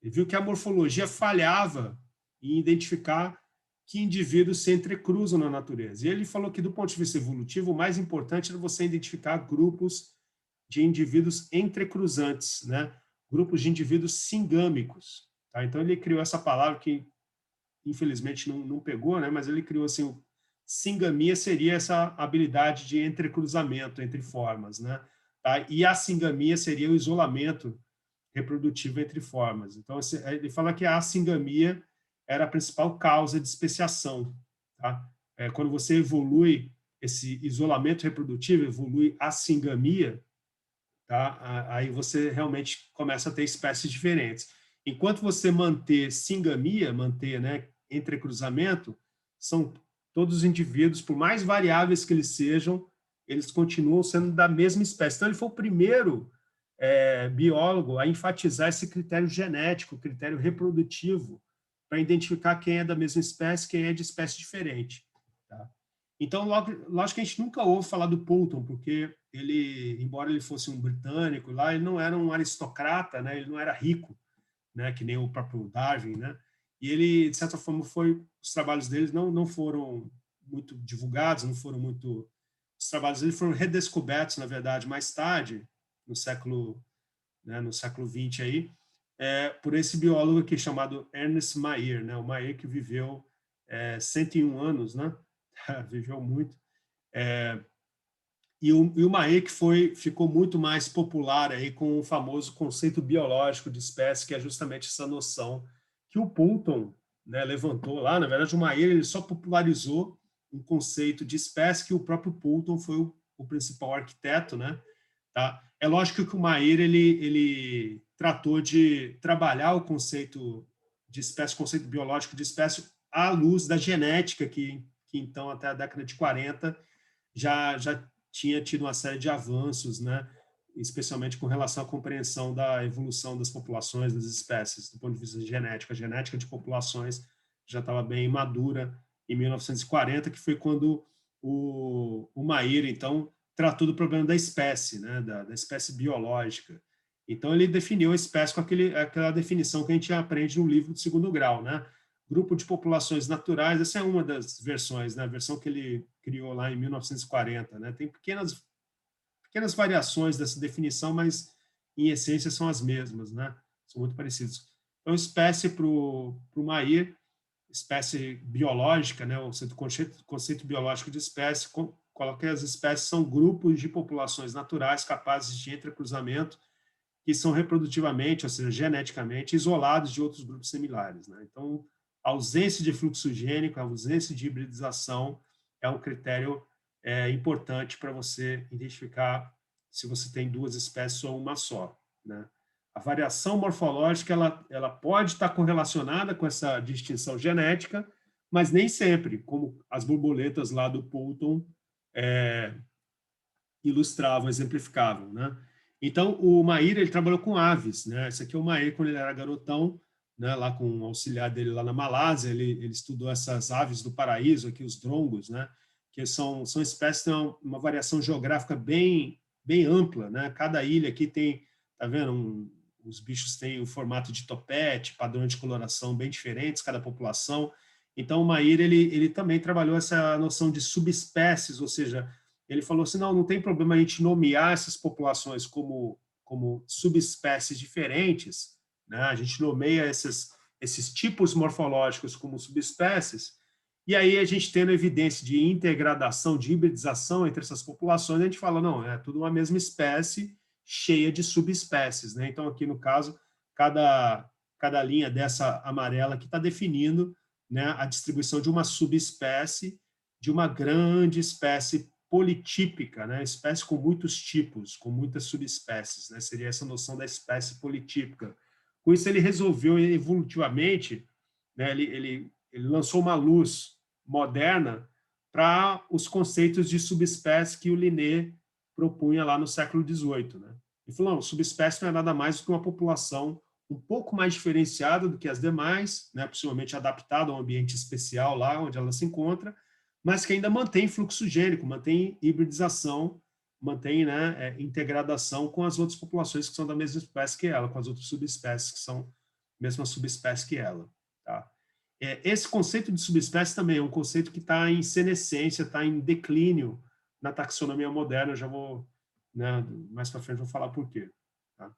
Ele viu que a morfologia falhava em identificar que indivíduos se entrecruzam na natureza. E ele falou que, do ponto de vista evolutivo, o mais importante era você identificar grupos de indivíduos entrecruzantes, né? Grupos de indivíduos singâmicos. Tá? Então, ele criou essa palavra que, infelizmente, não pegou, né? Mas ele criou assim, singamia seria essa habilidade de entrecruzamento entre formas, né? Tá? E a singamia seria o isolamento reprodutivo entre formas. Então, ele fala que a assingamia era a principal causa de especiação. Tá? Quando você evolui esse isolamento reprodutivo, evolui a singamia, tá? Aí você realmente começa a ter espécies diferentes. Enquanto você manter singamia, manter, né, entrecruzamento, são todos os indivíduos, por mais variáveis que eles sejam, eles continuam sendo da mesma espécie. Então, ele foi o primeiro biólogo a enfatizar esse critério genético, critério reprodutivo, para identificar quem é da mesma espécie, quem é de espécie diferente. Tá? Então, lógico que a gente nunca ouve falar do Poulton, porque ele, embora ele fosse um britânico lá, ele não era um aristocrata, né? Ele não era rico, né? Que nem o próprio Darwin, né? E ele, de certa forma, os trabalhos dele não foram muito divulgados, não foram muito... Os trabalhos dele foram redescobertos, na verdade, mais tarde, no século XX aí, por esse biólogo aqui chamado Ernest Mayr, né? O Mayr que viveu 101 anos, né? Viveu muito. E o Mayr que ficou muito mais popular aí com o famoso conceito biológico de espécie, que é justamente essa noção que o Poulton, né, levantou lá. Na verdade, o Mayr ele só popularizou um conceito de espécie que o próprio Poulton foi o principal arquiteto, né? Tá? É lógico que o Mayr ele tratou de trabalhar o conceito de espécie, conceito biológico de espécie, à luz da genética, que então, até a década de 40, já tinha tido uma série de avanços, né? Especialmente com relação à compreensão da evolução das populações, das espécies, do ponto de vista genético. A genética de populações já estava bem madura em 1940, que foi quando o Mayr, então, tratou do problema da espécie, né? da espécie biológica. Então, ele definiu a espécie com aquela definição que a gente aprende no livro de segundo grau, né? Grupo de populações naturais, essa é uma das versões, né? A versão que ele criou lá em 1940, né? Tem pequenas variações dessa definição, mas em essência são as mesmas, né? São muito parecidos. Então, espécie para o Mayr, espécie biológica, né? O conceito biológico de espécie, coloca que as espécies são grupos de populações naturais capazes de entrecruzamento que são reprodutivamente, ou seja, geneticamente, isolados de outros grupos similares, né? Então, a ausência de fluxo gênico, a ausência de hibridização é um critério importante para você identificar se você tem duas espécies ou uma só, né? A variação morfológica ela pode estar correlacionada com essa distinção genética, mas nem sempre, como as borboletas lá do Poulton ilustravam, exemplificavam, né? Então, o Mayr, ele trabalhou com aves, né? Esse aqui é o Mayr quando ele era garotão, né? Lá com o auxiliar dele lá na Malásia, ele estudou essas aves do paraíso, aqui os drongos, né? Que são espécies que têm uma variação geográfica bem ampla, né? Cada ilha aqui tem, tá vendo? Os bichos têm o formato de topete, padrões de coloração bem diferentes, cada população. Então, o Mayr, ele também trabalhou essa noção de subespécies, ou seja, ele falou assim, não tem problema a gente nomear essas populações como subespécies diferentes, né? A gente nomeia esses tipos morfológicos como subespécies, e aí a gente tendo evidência de integradação, de hibridização entre essas populações, a gente fala, não, é tudo uma mesma espécie cheia de subespécies, né? Então, aqui no caso, cada linha dessa amarela que está definindo, né, a distribuição de uma subespécie de uma grande espécie politípica, né? Espécie com muitos tipos, com muitas subespécies, né? Seria essa noção da espécie politípica. Com isso, ele resolveu evolutivamente, né? Ele lançou uma luz moderna para os conceitos de subespécie que o Linné propunha lá no século XVIII, né? Ele falou, não, subespécie não é nada mais do que uma população um pouco mais diferenciada do que as demais, né? Possivelmente adaptada a um ambiente especial lá onde ela se encontra, mas que ainda mantém fluxo gênico, mantém hibridização, mantém, né, integradação com as outras populações que são da mesma espécie que ela, com as outras subespécies que são a mesma subespécie que ela. Tá? Esse conceito de subespécie também é um conceito que está em senescência, está em declínio na taxonomia moderna. Eu já vou, né, mais para frente, vou falar por quê. Tá?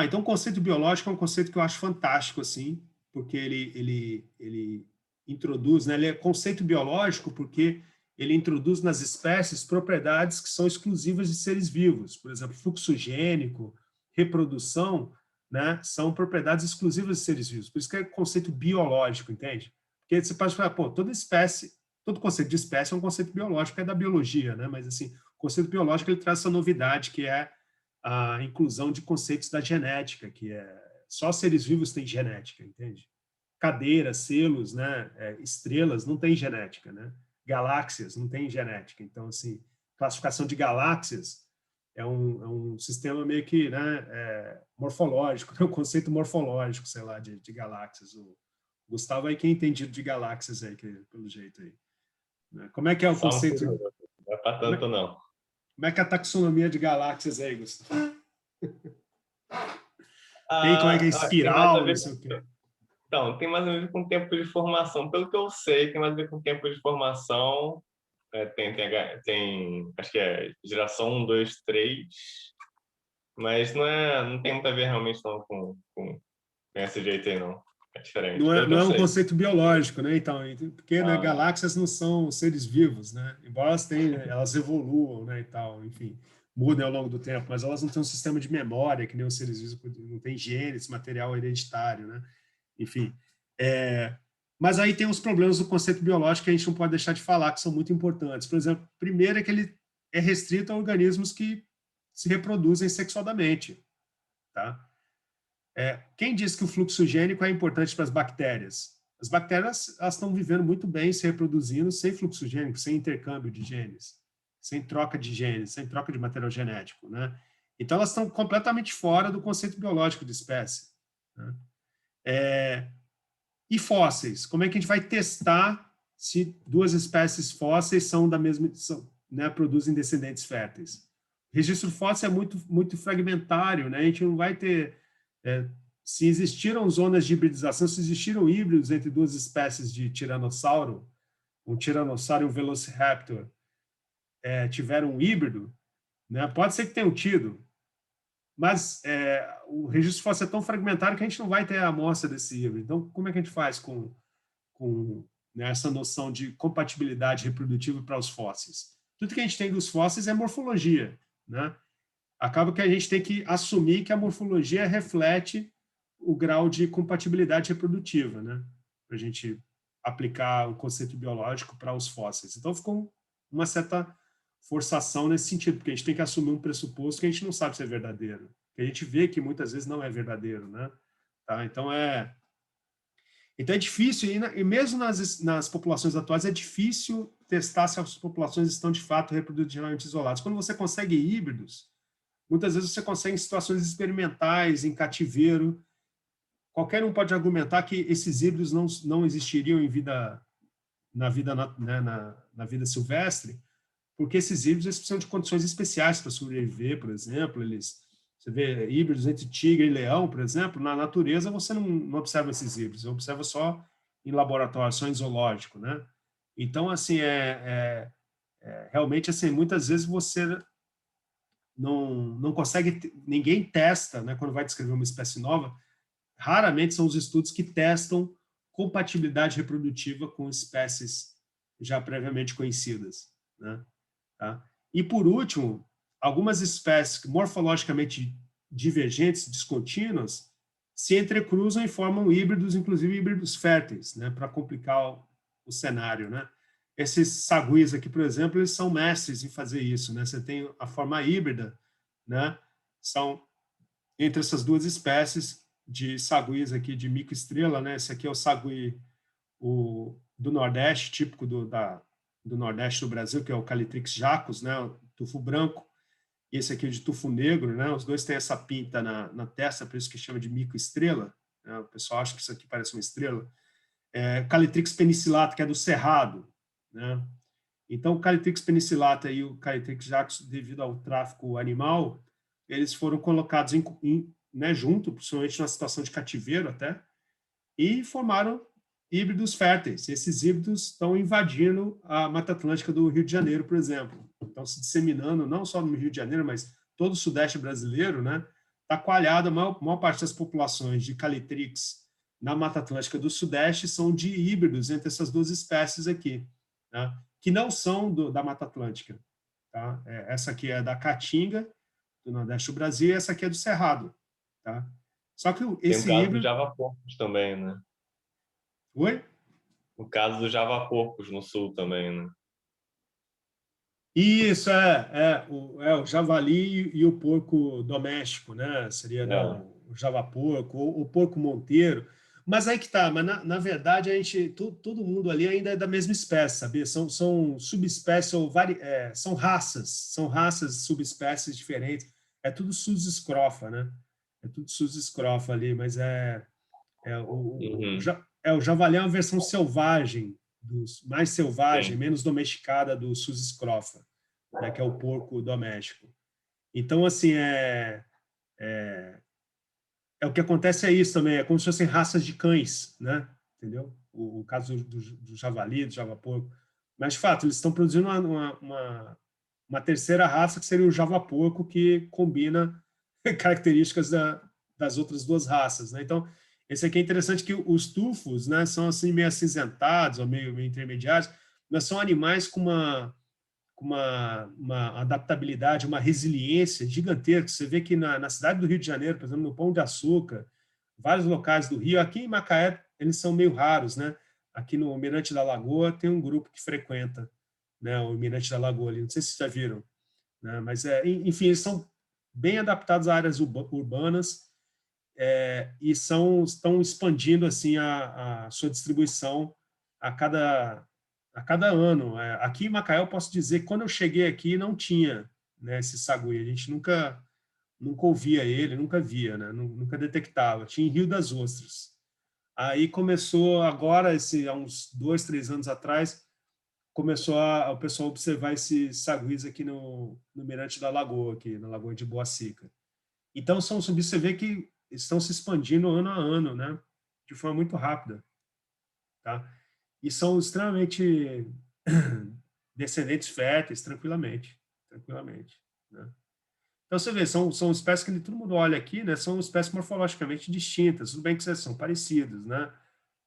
Então, o conceito biológico é um conceito que eu acho fantástico, assim, porque ele introduz, né, ele é conceito biológico porque ele introduz nas espécies propriedades que são exclusivas de seres vivos. Por exemplo, fluxo gênico, reprodução, né, são propriedades exclusivas de seres vivos. Por isso que é conceito biológico, entende? Porque você pode falar, pô, toda espécie, todo conceito de espécie é um conceito biológico, é da biologia, né? Mas assim, o conceito biológico ele traz essa novidade que é a inclusão de conceitos da genética, que é só seres vivos têm genética, entende? Cadeiras, selos, né, estrelas não têm genética, né? Galáxias não têm genética. Então, assim, classificação de galáxias é um sistema meio que, né, morfológico, é um conceito morfológico, sei lá, de galáxias. O Gustavo aí que é entendido de galáxias aí, pelo jeito aí. Né? Como é que é o conceito? Não é para tanto, não. Como é que é a taxonomia de galáxias aí, Gustavo? Tem como é que é espiral, não sei o quê. Então, tem mais a ver com tempo de formação. Pelo que eu sei, tem mais a ver com tempo de formação. Tem acho que é geração 1, 2, 3. Mas não tem muito a ver realmente não, com esse jeito aí, não. É diferente. Não é um conceito biológico, né? Então, porque né, galáxias não são seres vivos, né? Embora elas evoluam, né, e tal, enfim, mudem ao longo do tempo, mas elas não têm um sistema de memória que nem os seres vivos, não tem genes, material hereditário, né? Enfim. Mas aí tem os problemas do conceito biológico que a gente não pode deixar de falar, que são muito importantes. Por exemplo, primeiro é que ele é restrito a organismos que se reproduzem sexualmente, tá? Quem disse que o fluxo gênico é importante para as bactérias? As bactérias elas estão vivendo muito bem, se reproduzindo sem fluxo gênico, sem intercâmbio de genes, sem troca de genes, sem troca de material genético, né? Então, elas estão completamente fora do conceito biológico de espécie, né? E fósseis? Como é que a gente vai testar se duas espécies fósseis são da mesma, né, produzem descendentes férteis? O registro fóssil é muito fragmentário, né? A gente não vai ter... se existiram zonas de hibridização, se existiram híbridos entre duas espécies de tiranossauro, um tiranossauro e um velociraptor, tiveram um híbrido, né? Pode ser que tenham tido, mas o registro fóssil é tão fragmentário que a gente não vai ter a amostra desse híbrido. Então, como é que a gente faz com né, essa noção de compatibilidade reprodutiva para os fósseis? Tudo que a gente tem dos fósseis é morfologia, né? Acaba que a gente tem que assumir que a morfologia reflete o grau de compatibilidade reprodutiva, né? Para a gente aplicar o conceito biológico para os fósseis. Então, ficou uma certa forçação nesse sentido, porque a gente tem que assumir um pressuposto que a gente não sabe se é verdadeiro, que a gente vê que muitas vezes não é verdadeiro, né? Tá? Então, é difícil, e mesmo nas populações atuais, é difícil testar se as populações estão, de fato, reprodutivamente isoladas. Quando você consegue híbridos, muitas vezes você consegue em situações experimentais, em cativeiro. Qualquer um pode argumentar que esses híbridos não existiriam na vida silvestre, porque esses híbridos eles precisam de condições especiais para sobreviver, por exemplo. Você vê híbridos entre tigre e leão, por exemplo, na natureza você não observa esses híbridos, você observa só em laboratório, só em zoológico, né? Então, assim, realmente, assim, muitas vezes você não consegue, ninguém testa, né, quando vai descrever uma espécie nova, raramente são os estudos que testam compatibilidade reprodutiva com espécies já previamente conhecidas, né? Tá? E, por último, algumas espécies morfologicamente divergentes, descontínuas, se entrecruzam e formam híbridos, inclusive híbridos férteis, né, para complicar o cenário, né? Esses saguis aqui, por exemplo, eles são mestres em fazer isso, né? Você tem a forma híbrida, né? São entre essas duas espécies de saguis aqui de micoestrela, né? Esse aqui é o sagui do Nordeste, típico do Nordeste do Brasil, que é o Calitrix jacus, né? O tufo branco, e esse aqui é de tufo negro, né? Os dois têm essa pinta na testa, por isso que chama de micoestrela, né? O pessoal acha que isso aqui parece uma estrela. Calitrix penicillata, que é do cerrado, né? Então, o Calitrix penicillata e o Calitrix jacus, devido ao tráfico animal, eles foram colocados né, junto, principalmente na situação de cativeiro até, e formaram híbridos férteis. Esses híbridos estão invadindo a Mata Atlântica do Rio de Janeiro, por exemplo. Estão se disseminando, não só no Rio de Janeiro, mas todo o sudeste brasileiro, né? Está coalhado a maior parte das populações de Calitrix na Mata Atlântica do Sudeste são de híbridos entre essas duas espécies aqui, tá? Que não são da Mata Atlântica. Tá? Essa aqui é da Caatinga, do Nordeste do Brasil, e essa aqui é do Cerrado. Tá? Só que esse Tem o caso híbrido... do Javaporcos também, né? Oi? O caso do Javaporcos no sul também, né? Isso, o javali e o porco doméstico, né? Seria, né, o javaporco, ou o porco monteiro. Mas aí que tá, mas na verdade todo mundo ali ainda é da mesma espécie, sabia? São subespécies ou são raças, subespécies diferentes. É tudo sus-escrofa, né? É tudo sus-escrofa ali, mas o javali é uma versão selvagem, mais selvagem, Sim. menos domesticada do sus-escrofa, né, que é o porco doméstico. Então, assim, o que acontece é isso também, é como se fossem raças de cães, né? Entendeu? O caso do javali, do javaporco. Mas, de fato, eles estão produzindo uma terceira raça, que seria o javaporco, que combina características das outras duas raças, né? Então, esse aqui é interessante que os tufos, né, são assim meio acinzentados ou meio intermediários, mas são animais com uma adaptabilidade, uma resiliência gigantesca. Você vê que na cidade do Rio de Janeiro, por exemplo, no Pão de Açúcar, vários locais do Rio, aqui em Macaé eles são meio raros, né? Aqui no Mirante da Lagoa tem um grupo que frequenta, né, o Mirante da Lagoa ali, não sei se vocês já viram, né? Mas enfim, eles são bem adaptados a áreas urbanas, e estão expandindo assim a sua distribuição a cada ano. Aqui em Macaé, eu posso dizer que quando eu cheguei aqui não tinha, né, esse sagui. A gente nunca ouvia ele, nunca via, né, nunca detectava. Tinha em Rio das Ostras. Aí começou agora, há uns 2, 3 anos atrás, começou o pessoal a observar esses saguis aqui no Mirante da Lagoa, aqui na Lagoa de Boacica. Então, são subis, você vê que estão se expandindo ano a ano, né, de forma muito rápida. Tá? E são extremamente descendentes férteis, tranquilamente. Né? Então, você vê, são espécies que todo mundo olha aqui, né, são espécies morfologicamente distintas, tudo bem que são parecidas, né?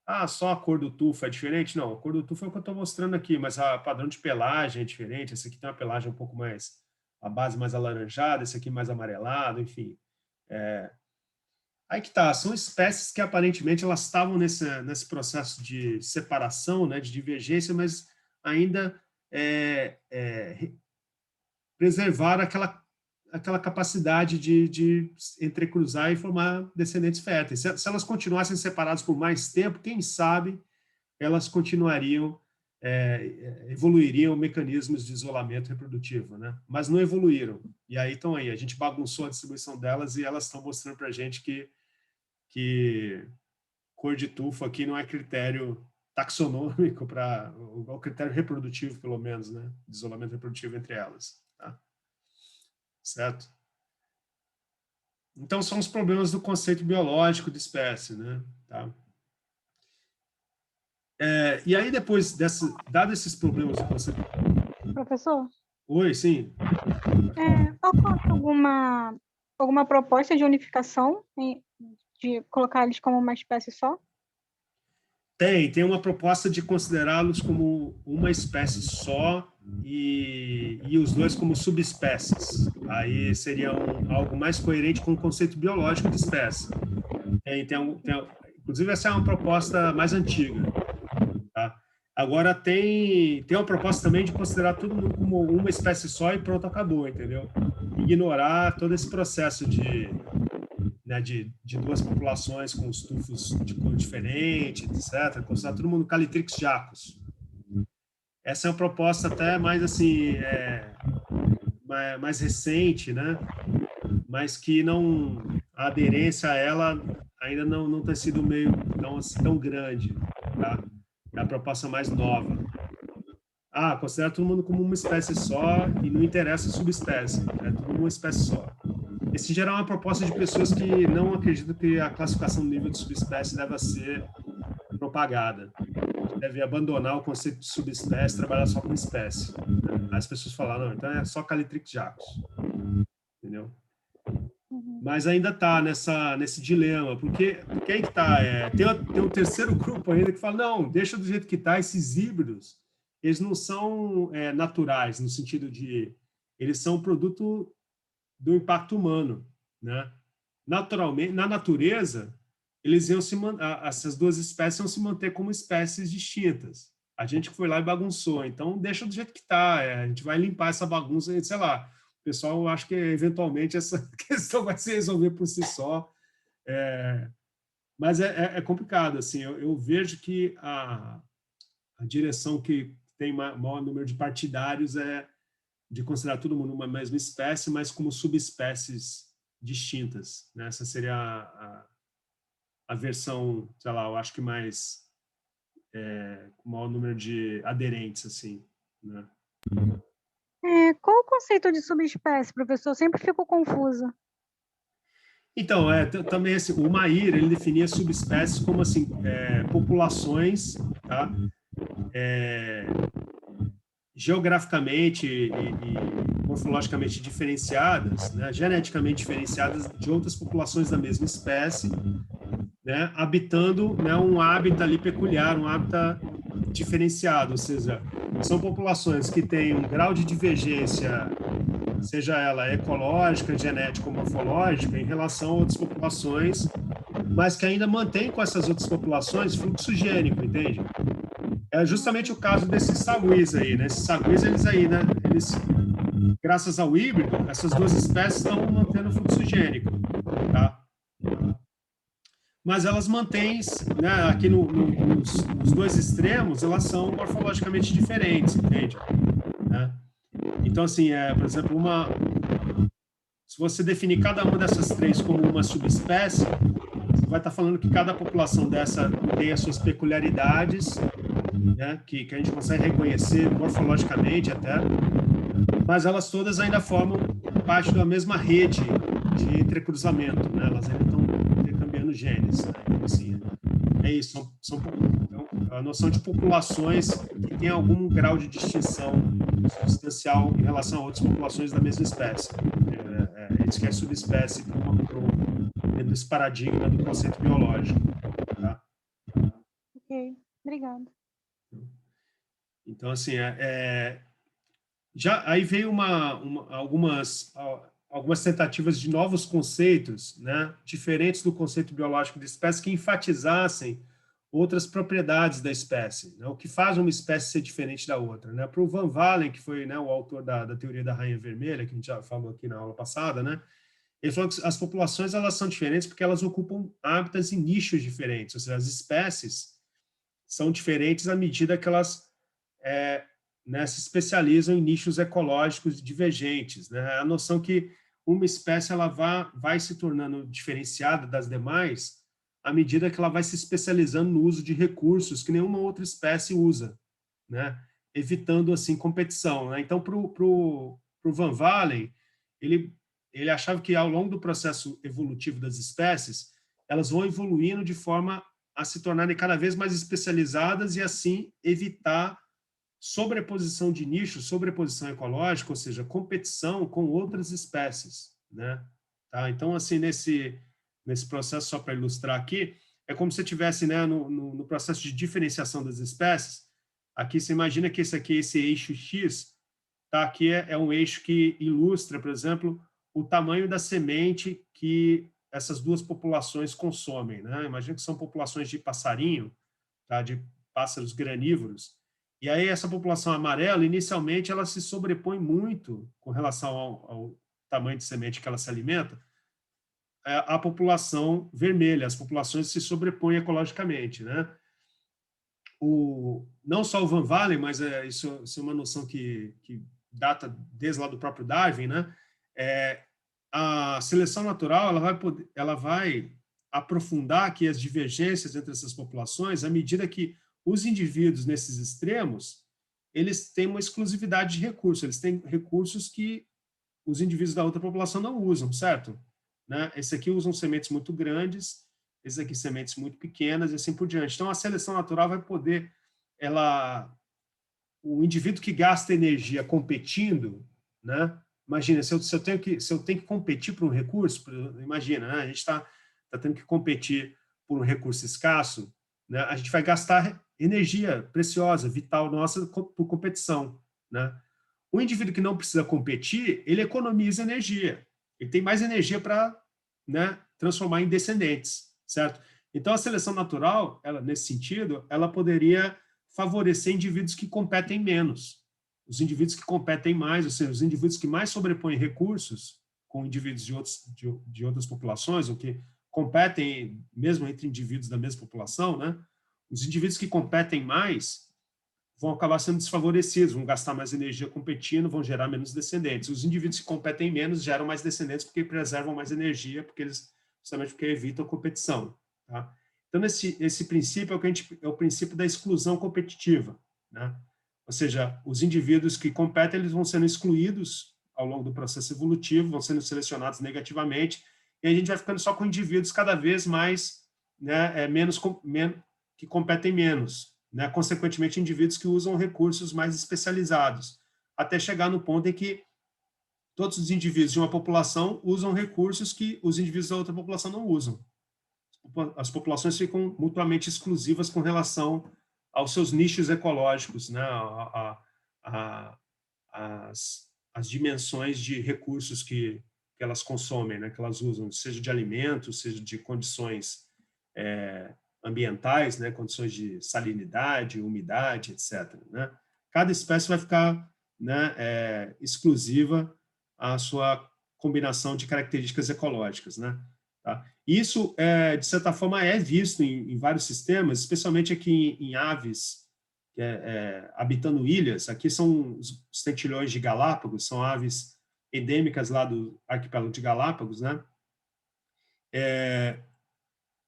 Ah, só a cor do tufo é diferente? Não, a cor do tufo é o que eu estou mostrando aqui, mas o padrão de pelagem é diferente. Esse aqui tem uma pelagem um pouco mais, a base mais alaranjada, esse aqui mais amarelado, enfim. Aí que tá, são espécies que aparentemente elas estavam nesse processo de separação, né, de divergência, mas ainda preservaram aquela capacidade de entrecruzar e formar descendentes férteis. Se elas continuassem separadas por mais tempo, quem sabe elas continuariam, evoluiriam mecanismos de isolamento reprodutivo, né? Mas não evoluíram. E aí estão aí, a gente bagunçou a distribuição delas e elas estão mostrando para a gente que cor de tufo aqui não é critério taxonômico para o critério reprodutivo, pelo menos, né? De isolamento reprodutivo entre elas. Tá? Certo? Então, são os problemas do conceito biológico de espécie, né? Tá? E aí, depois, dado esses problemas do conceito... Professor? Oi, sim. Ocorre alguma proposta de unificação, de colocar eles como uma espécie só? Tem uma proposta de considerá-los como uma espécie só e os dois como subespécies. Aí seria algo mais coerente com o conceito biológico de espécie. Inclusive, essa é uma proposta mais antiga. Tá? Agora, tem uma proposta também de considerar todo mundo como uma espécie só e pronto, acabou, entendeu? Ignorar todo esse processo de duas populações com os tufos de cor diferente, etc. Considerar todo mundo Calitrix jacus. Essa é uma proposta até mais assim, mais recente, né? Mas que a aderência a ela ainda não tem sido tão grande, tá? É a proposta mais nova. Considera todo mundo como uma espécie só e não interessa a subespécie, é tudo uma espécie só. Esse em geral é uma proposta de pessoas que não acreditam que a classificação do nível de subespécie deve ser propagada. Deve abandonar o conceito de subespécie, trabalhar só com espécie. As pessoas falam, não, então é só Calitrix jacus. Entendeu? mas ainda está nesse dilema, porque aí que está, tem um terceiro grupo ainda que fala, não, deixa do jeito que está, esses híbridos, eles não são naturais, no sentido de, eles são produto do impacto humano, né? Naturalmente, na natureza, essas duas espécies iam se manter como espécies distintas. A gente foi lá e bagunçou, então deixa do jeito que está, a gente vai limpar essa bagunça, sei lá. O pessoal, eu acho que eventualmente essa questão vai se resolver por si só, mas é complicado, assim, eu vejo que a direção que tem maior número de partidários é de considerar todo mundo uma mesma espécie, mas como subespécies distintas, né? Essa seria a versão, sei lá, eu acho que mais com o maior número de aderentes, assim, né? Qual o conceito de subespécie, professor? Eu sempre fico confusa. Então, também assim, o Mair, ele definia subespécies como assim, populações, tá? Geograficamente e morfologicamente diferenciadas, né? Geneticamente diferenciadas de outras populações da mesma espécie, né? Habitando, né, um hábitat ali peculiar, um hábitat diferenciado, ou seja, são populações que têm um grau de divergência, seja ela ecológica, genética ou morfológica, em relação a outras populações, mas que ainda mantém com essas outras populações fluxo gênico, entende? É justamente o caso desses saguis aí, né? Esses saguis, eles aí, né? Eles, graças ao híbrido, essas duas espécies estão mantendo fluxo gênico, tá? Mas elas mantêm, né, aqui nos dois extremos, elas são morfologicamente diferentes, entende? Né? Então, assim, por exemplo, se você definir cada uma dessas três como uma subespécie, você vai estar falando que cada população dessa tem as suas peculiaridades, né, que a gente consegue reconhecer morfologicamente até, mas elas todas ainda formam parte da mesma rede de entrecruzamento, né? Elas ainda estão intercambiando genes, né? Então, assim, é isso, então, a noção de populações que tem algum grau de distinção substancial em relação a outras populações da mesma espécie. Isso que é subespécie dentro desse paradigma do conceito biológico. Tá? Ok, obrigada. Então, assim, já aí veio algumas tentativas de novos conceitos, né, diferentes do conceito biológico de espécie, que enfatizassem outras propriedades da espécie, né, o que faz uma espécie ser diferente da outra. Né? Para o Van Valen, que foi, né, o autor da teoria da rainha vermelha, que a gente já falou aqui na aula passada, né, ele falou que as populações elas são diferentes porque elas ocupam hábitats e nichos diferentes, ou seja, as espécies são diferentes à medida que elas né, se especializam em nichos ecológicos divergentes. Né? A noção que uma espécie ela vai se tornando diferenciada das demais à medida que ela vai se especializando no uso de recursos que nenhuma outra espécie usa, né? Evitando assim competição. Né? Então, para o Van Valen, ele achava que ao longo do processo evolutivo das espécies, elas vão evoluindo de forma a se tornarem cada vez mais especializadas e assim evitar sobreposição de nichos, sobreposição ecológica, ou seja, competição com outras espécies, né? Tá? Então, assim, nesse processo, só para ilustrar aqui, é como se você tivesse, né, no processo de diferenciação das espécies, aqui você imagina que esse eixo X, tá? Aqui é um eixo que ilustra, por exemplo, o tamanho da semente que essas duas populações consomem, né? Imagina que são populações de passarinho, tá? De pássaros granívoros. E aí essa população amarela, inicialmente, ela se sobrepõe muito com relação ao tamanho de semente que ela se alimenta, à população vermelha. As populações se sobrepõem ecologicamente, né? Não só o Van Valen, mas isso é uma noção que data desde lá do próprio Darwin, né? A seleção natural ela vai aprofundar aqui as divergências entre essas populações à medida que os indivíduos nesses extremos, eles têm uma exclusividade de recursos, eles têm recursos que os indivíduos da outra população não usam, certo? Né? Esse aqui usam sementes muito grandes, esses aqui sementes muito pequenas e assim por diante. Então, a seleção natural vai poder, o indivíduo que gasta energia competindo, né, imagina, se eu tenho que competir por um recurso, imagina, né? A gente está tendo que competir por um recurso escasso, né? A gente vai gastar energia preciosa, vital nossa, por competição, né? O indivíduo que não precisa competir, ele economiza energia. Ele tem mais energia para, né, transformar em descendentes, certo? Então, a seleção natural, ela, nesse sentido, ela poderia favorecer indivíduos que competem menos. Os indivíduos que competem mais, ou seja, os indivíduos que mais sobrepõem recursos com indivíduos de outras populações, ou que competem mesmo entre indivíduos da mesma população, né? Os indivíduos que competem mais vão acabar sendo desfavorecidos, vão gastar mais energia competindo, vão gerar menos descendentes. Os indivíduos que competem menos geram mais descendentes porque preservam mais energia, justamente porque evitam a competição. Tá? Então, esse princípio é o princípio da exclusão competitiva, né? Ou seja, os indivíduos que competem, eles vão sendo excluídos ao longo do processo evolutivo, vão sendo selecionados negativamente, e a gente vai ficando só com indivíduos cada vez mais, né, que competem menos, né? Consequentemente, indivíduos que usam recursos mais especializados, até chegar no ponto em que todos os indivíduos de uma população usam recursos que os indivíduos da outra população não usam. As populações ficam mutuamente exclusivas com relação aos seus nichos ecológicos, né? As dimensões de recursos que elas consomem, né? Que elas usam, seja de alimentos, seja de condições ambientais, né? Condições de salinidade, umidade, etc. Né? Cada espécie vai ficar, né, exclusiva à sua combinação de características ecológicas, né? Tá? Isso, de certa forma, é visto em vários sistemas, especialmente aqui em aves habitando ilhas. Aqui são os tentilhões de Galápagos, são aves endêmicas lá do arquipélago de Galápagos, né?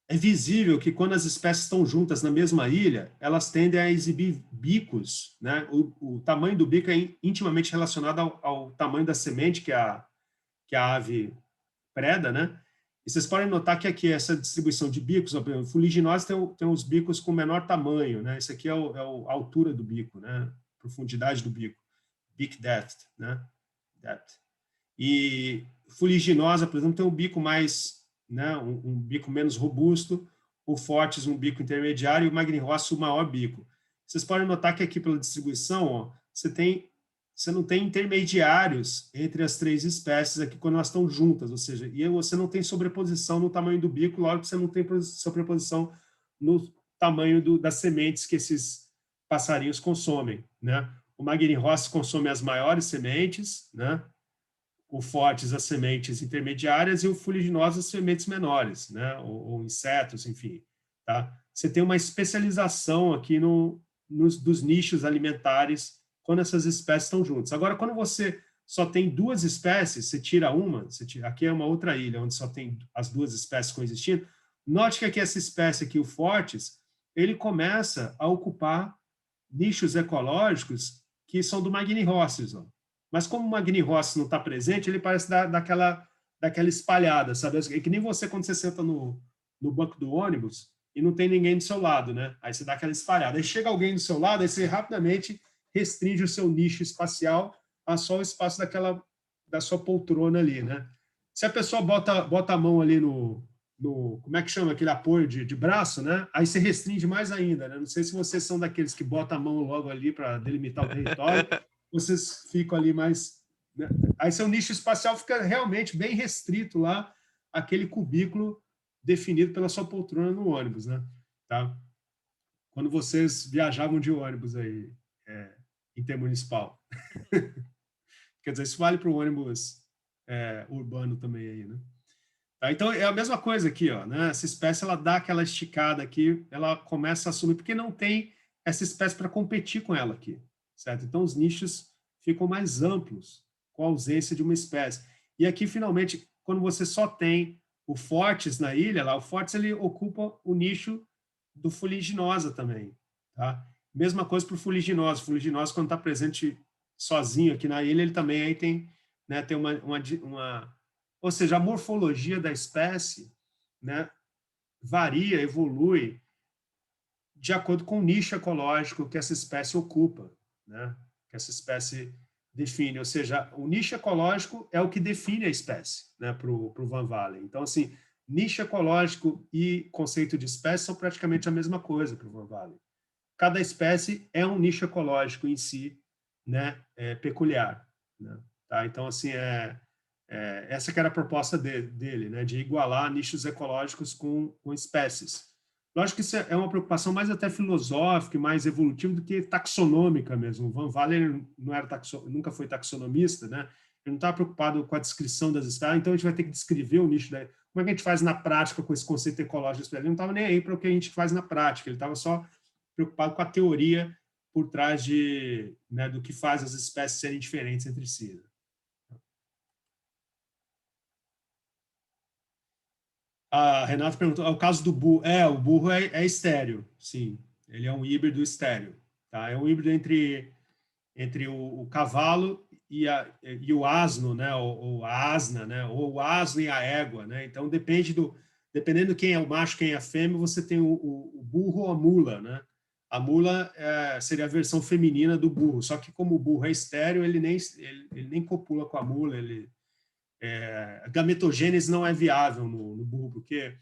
É visível que quando as espécies estão juntas na mesma ilha, elas tendem a exibir bicos, né? O tamanho do bico é intimamente relacionado ao tamanho da semente que a ave preda, né? E vocês podem notar que aqui essa distribuição de bicos, o fuliginose tem os bicos com menor tamanho, né? Esse aqui é a altura do bico, né? Profundidade do bico, beak depth, né? Depth. E fuliginosa, por exemplo, tem um bico mais, né? Um bico menos robusto, o fortes um bico intermediário e o magnirosso o maior bico. Vocês podem notar que aqui pela distribuição, ó, você não tem intermediários entre as três espécies aqui quando elas estão juntas, ou seja, e você não tem sobreposição no tamanho do bico, logo que você não tem sobreposição no tamanho das sementes que esses passarinhos consomem, né? O Magniross consome as maiores sementes, né? O Fortes as sementes intermediárias e o Fuliginosa as sementes menores, né? Ou insetos, enfim, tá? Você tem uma especialização aqui dos nichos alimentares quando essas espécies estão juntas. Agora, quando você só tem duas espécies, você tira uma, aqui é uma outra ilha, onde só tem as duas espécies coexistindo, note que aqui essa espécie aqui, o Fortes, ele começa a ocupar nichos ecológicos que são do Magnirossis. Mas como o Magnirossis não está presente, ele parece daquela espalhada, sabe? É que nem você quando você senta no banco do ônibus e não tem ninguém do seu lado, né? Aí você dá aquela espalhada. Aí chega alguém do seu lado, aí você rapidamente restringe o seu nicho espacial a só o espaço da sua poltrona ali, né? Se a pessoa bota a mão ali no como é que chama aquele apoio de braço, né? Aí você restringe mais ainda, né? Não sei se vocês são daqueles que botam a mão logo ali para delimitar o território, vocês ficam ali mais, né? Aí seu nicho espacial fica realmente bem restrito lá, aquele cubículo definido pela sua poltrona no ônibus, né? Tá? Quando vocês viajavam de ônibus aí, intermunicipal. Quer dizer, isso vale para o ônibus urbano também aí, né? Tá, então, é a mesma coisa aqui, ó, né? Essa espécie, ela dá aquela esticada aqui, ela começa a assumir, porque não tem essa espécie para competir com ela aqui, certo? Então, os nichos ficam mais amplos com a ausência de uma espécie. E aqui, finalmente, quando você só tem o Fortes na ilha, lá, o Fortes, ele ocupa o nicho do Fuliginosa também, tá? Mesma coisa para o Fuliginosa. O Fuliginosa, quando está presente sozinho aqui na ilha, ele também aí tem, né, tem uma ou seja, a morfologia da espécie, né, varia, evolui de acordo com o nicho ecológico que essa espécie ocupa, né, que essa espécie define, ou seja, o nicho ecológico é o que define a espécie, né, para o Van Valen. Então, assim, nicho ecológico e conceito de espécie são praticamente a mesma coisa para o Van Valen. Cada espécie é um nicho ecológico em si, né, peculiar, né? Tá? Então, assim, essa que era a proposta dele, né, de igualar nichos ecológicos com espécies. Lógico que isso é uma preocupação mais até filosófica, mais evolutiva do que taxonômica mesmo. O Van Valen não era nunca foi taxonomista, né? Ele não estava preocupado com a descrição das espécies, então a gente vai ter que descrever o nicho. Como é que a gente faz na prática com esse conceito ecológico? Ele não estava nem aí para o que a gente faz na prática, ele estava só preocupado com a teoria por trás né, do que faz as espécies serem diferentes entre si. A Renata perguntou, o caso do burro. O burro é estéreo, sim. Ele é um híbrido estéreo. Tá? É um híbrido entre o cavalo e o asno, né? ou a asna, né? Ou o asno e a égua. Né? Então, dependendo quem é o macho, quem é a fêmea, você tem o burro ou a mula. Né? A mula seria a versão feminina do burro, só que como o burro é estéreo, ele nem copula com a mula, a gametogênese não é viável no burro, porque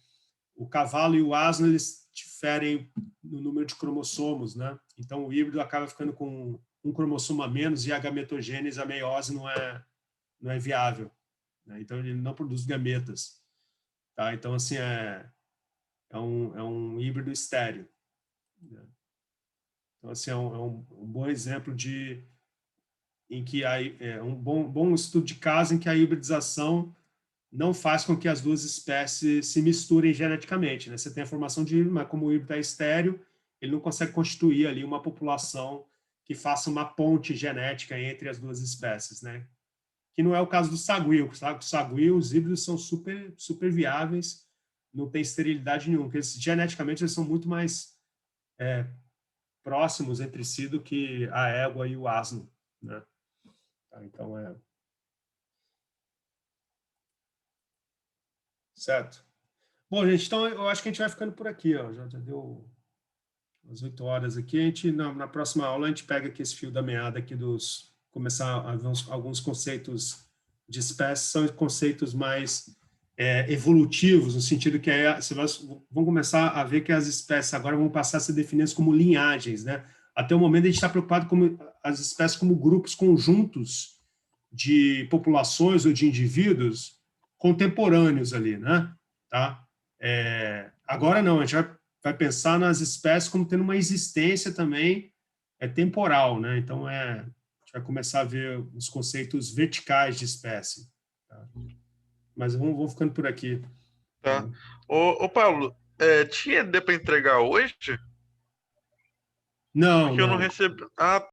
o cavalo e o asno eles diferem no número de cromossomos, né? Então o híbrido acaba ficando com um cromossomo a menos e a gametogênese, a meiose não é viável, né? Então ele não produz gametas, tá? Então assim é um híbrido estéreo, né? Então assim é um bom exemplo em que um bom estudo de caso em que a hibridização não faz com que as duas espécies se misturem geneticamente, né? Você tem a formação de híbrido, mas como o híbrido é estéreo, ele não consegue constituir ali uma população que faça uma ponte genética entre as duas espécies, né? Que não é o caso do saguio. O saguio, os híbridos são super viáveis, não tem esterilidade nenhuma, porque geneticamente eles são muito mais próximos entre si do que a égua e o asno, né? Então, certo. Bom, gente, então eu acho que a gente vai ficando por aqui, ó. Já deu umas 8 horas aqui. A gente, na próxima aula, a gente pega aqui esse fio da meada aqui começar a ver alguns conceitos de espécies, são conceitos mais evolutivos, no sentido que vão começar a ver que as espécies agora vão passar a ser definidas como linhagens, né? Até o momento a gente está preocupado com as espécies como grupos conjuntos de populações ou de indivíduos contemporâneos ali, né? Tá? Agora não, a gente vai pensar nas espécies como tendo uma existência também temporal, né? Então a gente vai começar a ver os conceitos verticais de espécie. Tá? Mas vamos ficando por aqui. Tá. Ô Paulo, tinha ED para entregar hoje? Não, Porque eu não não. recebi. Ah,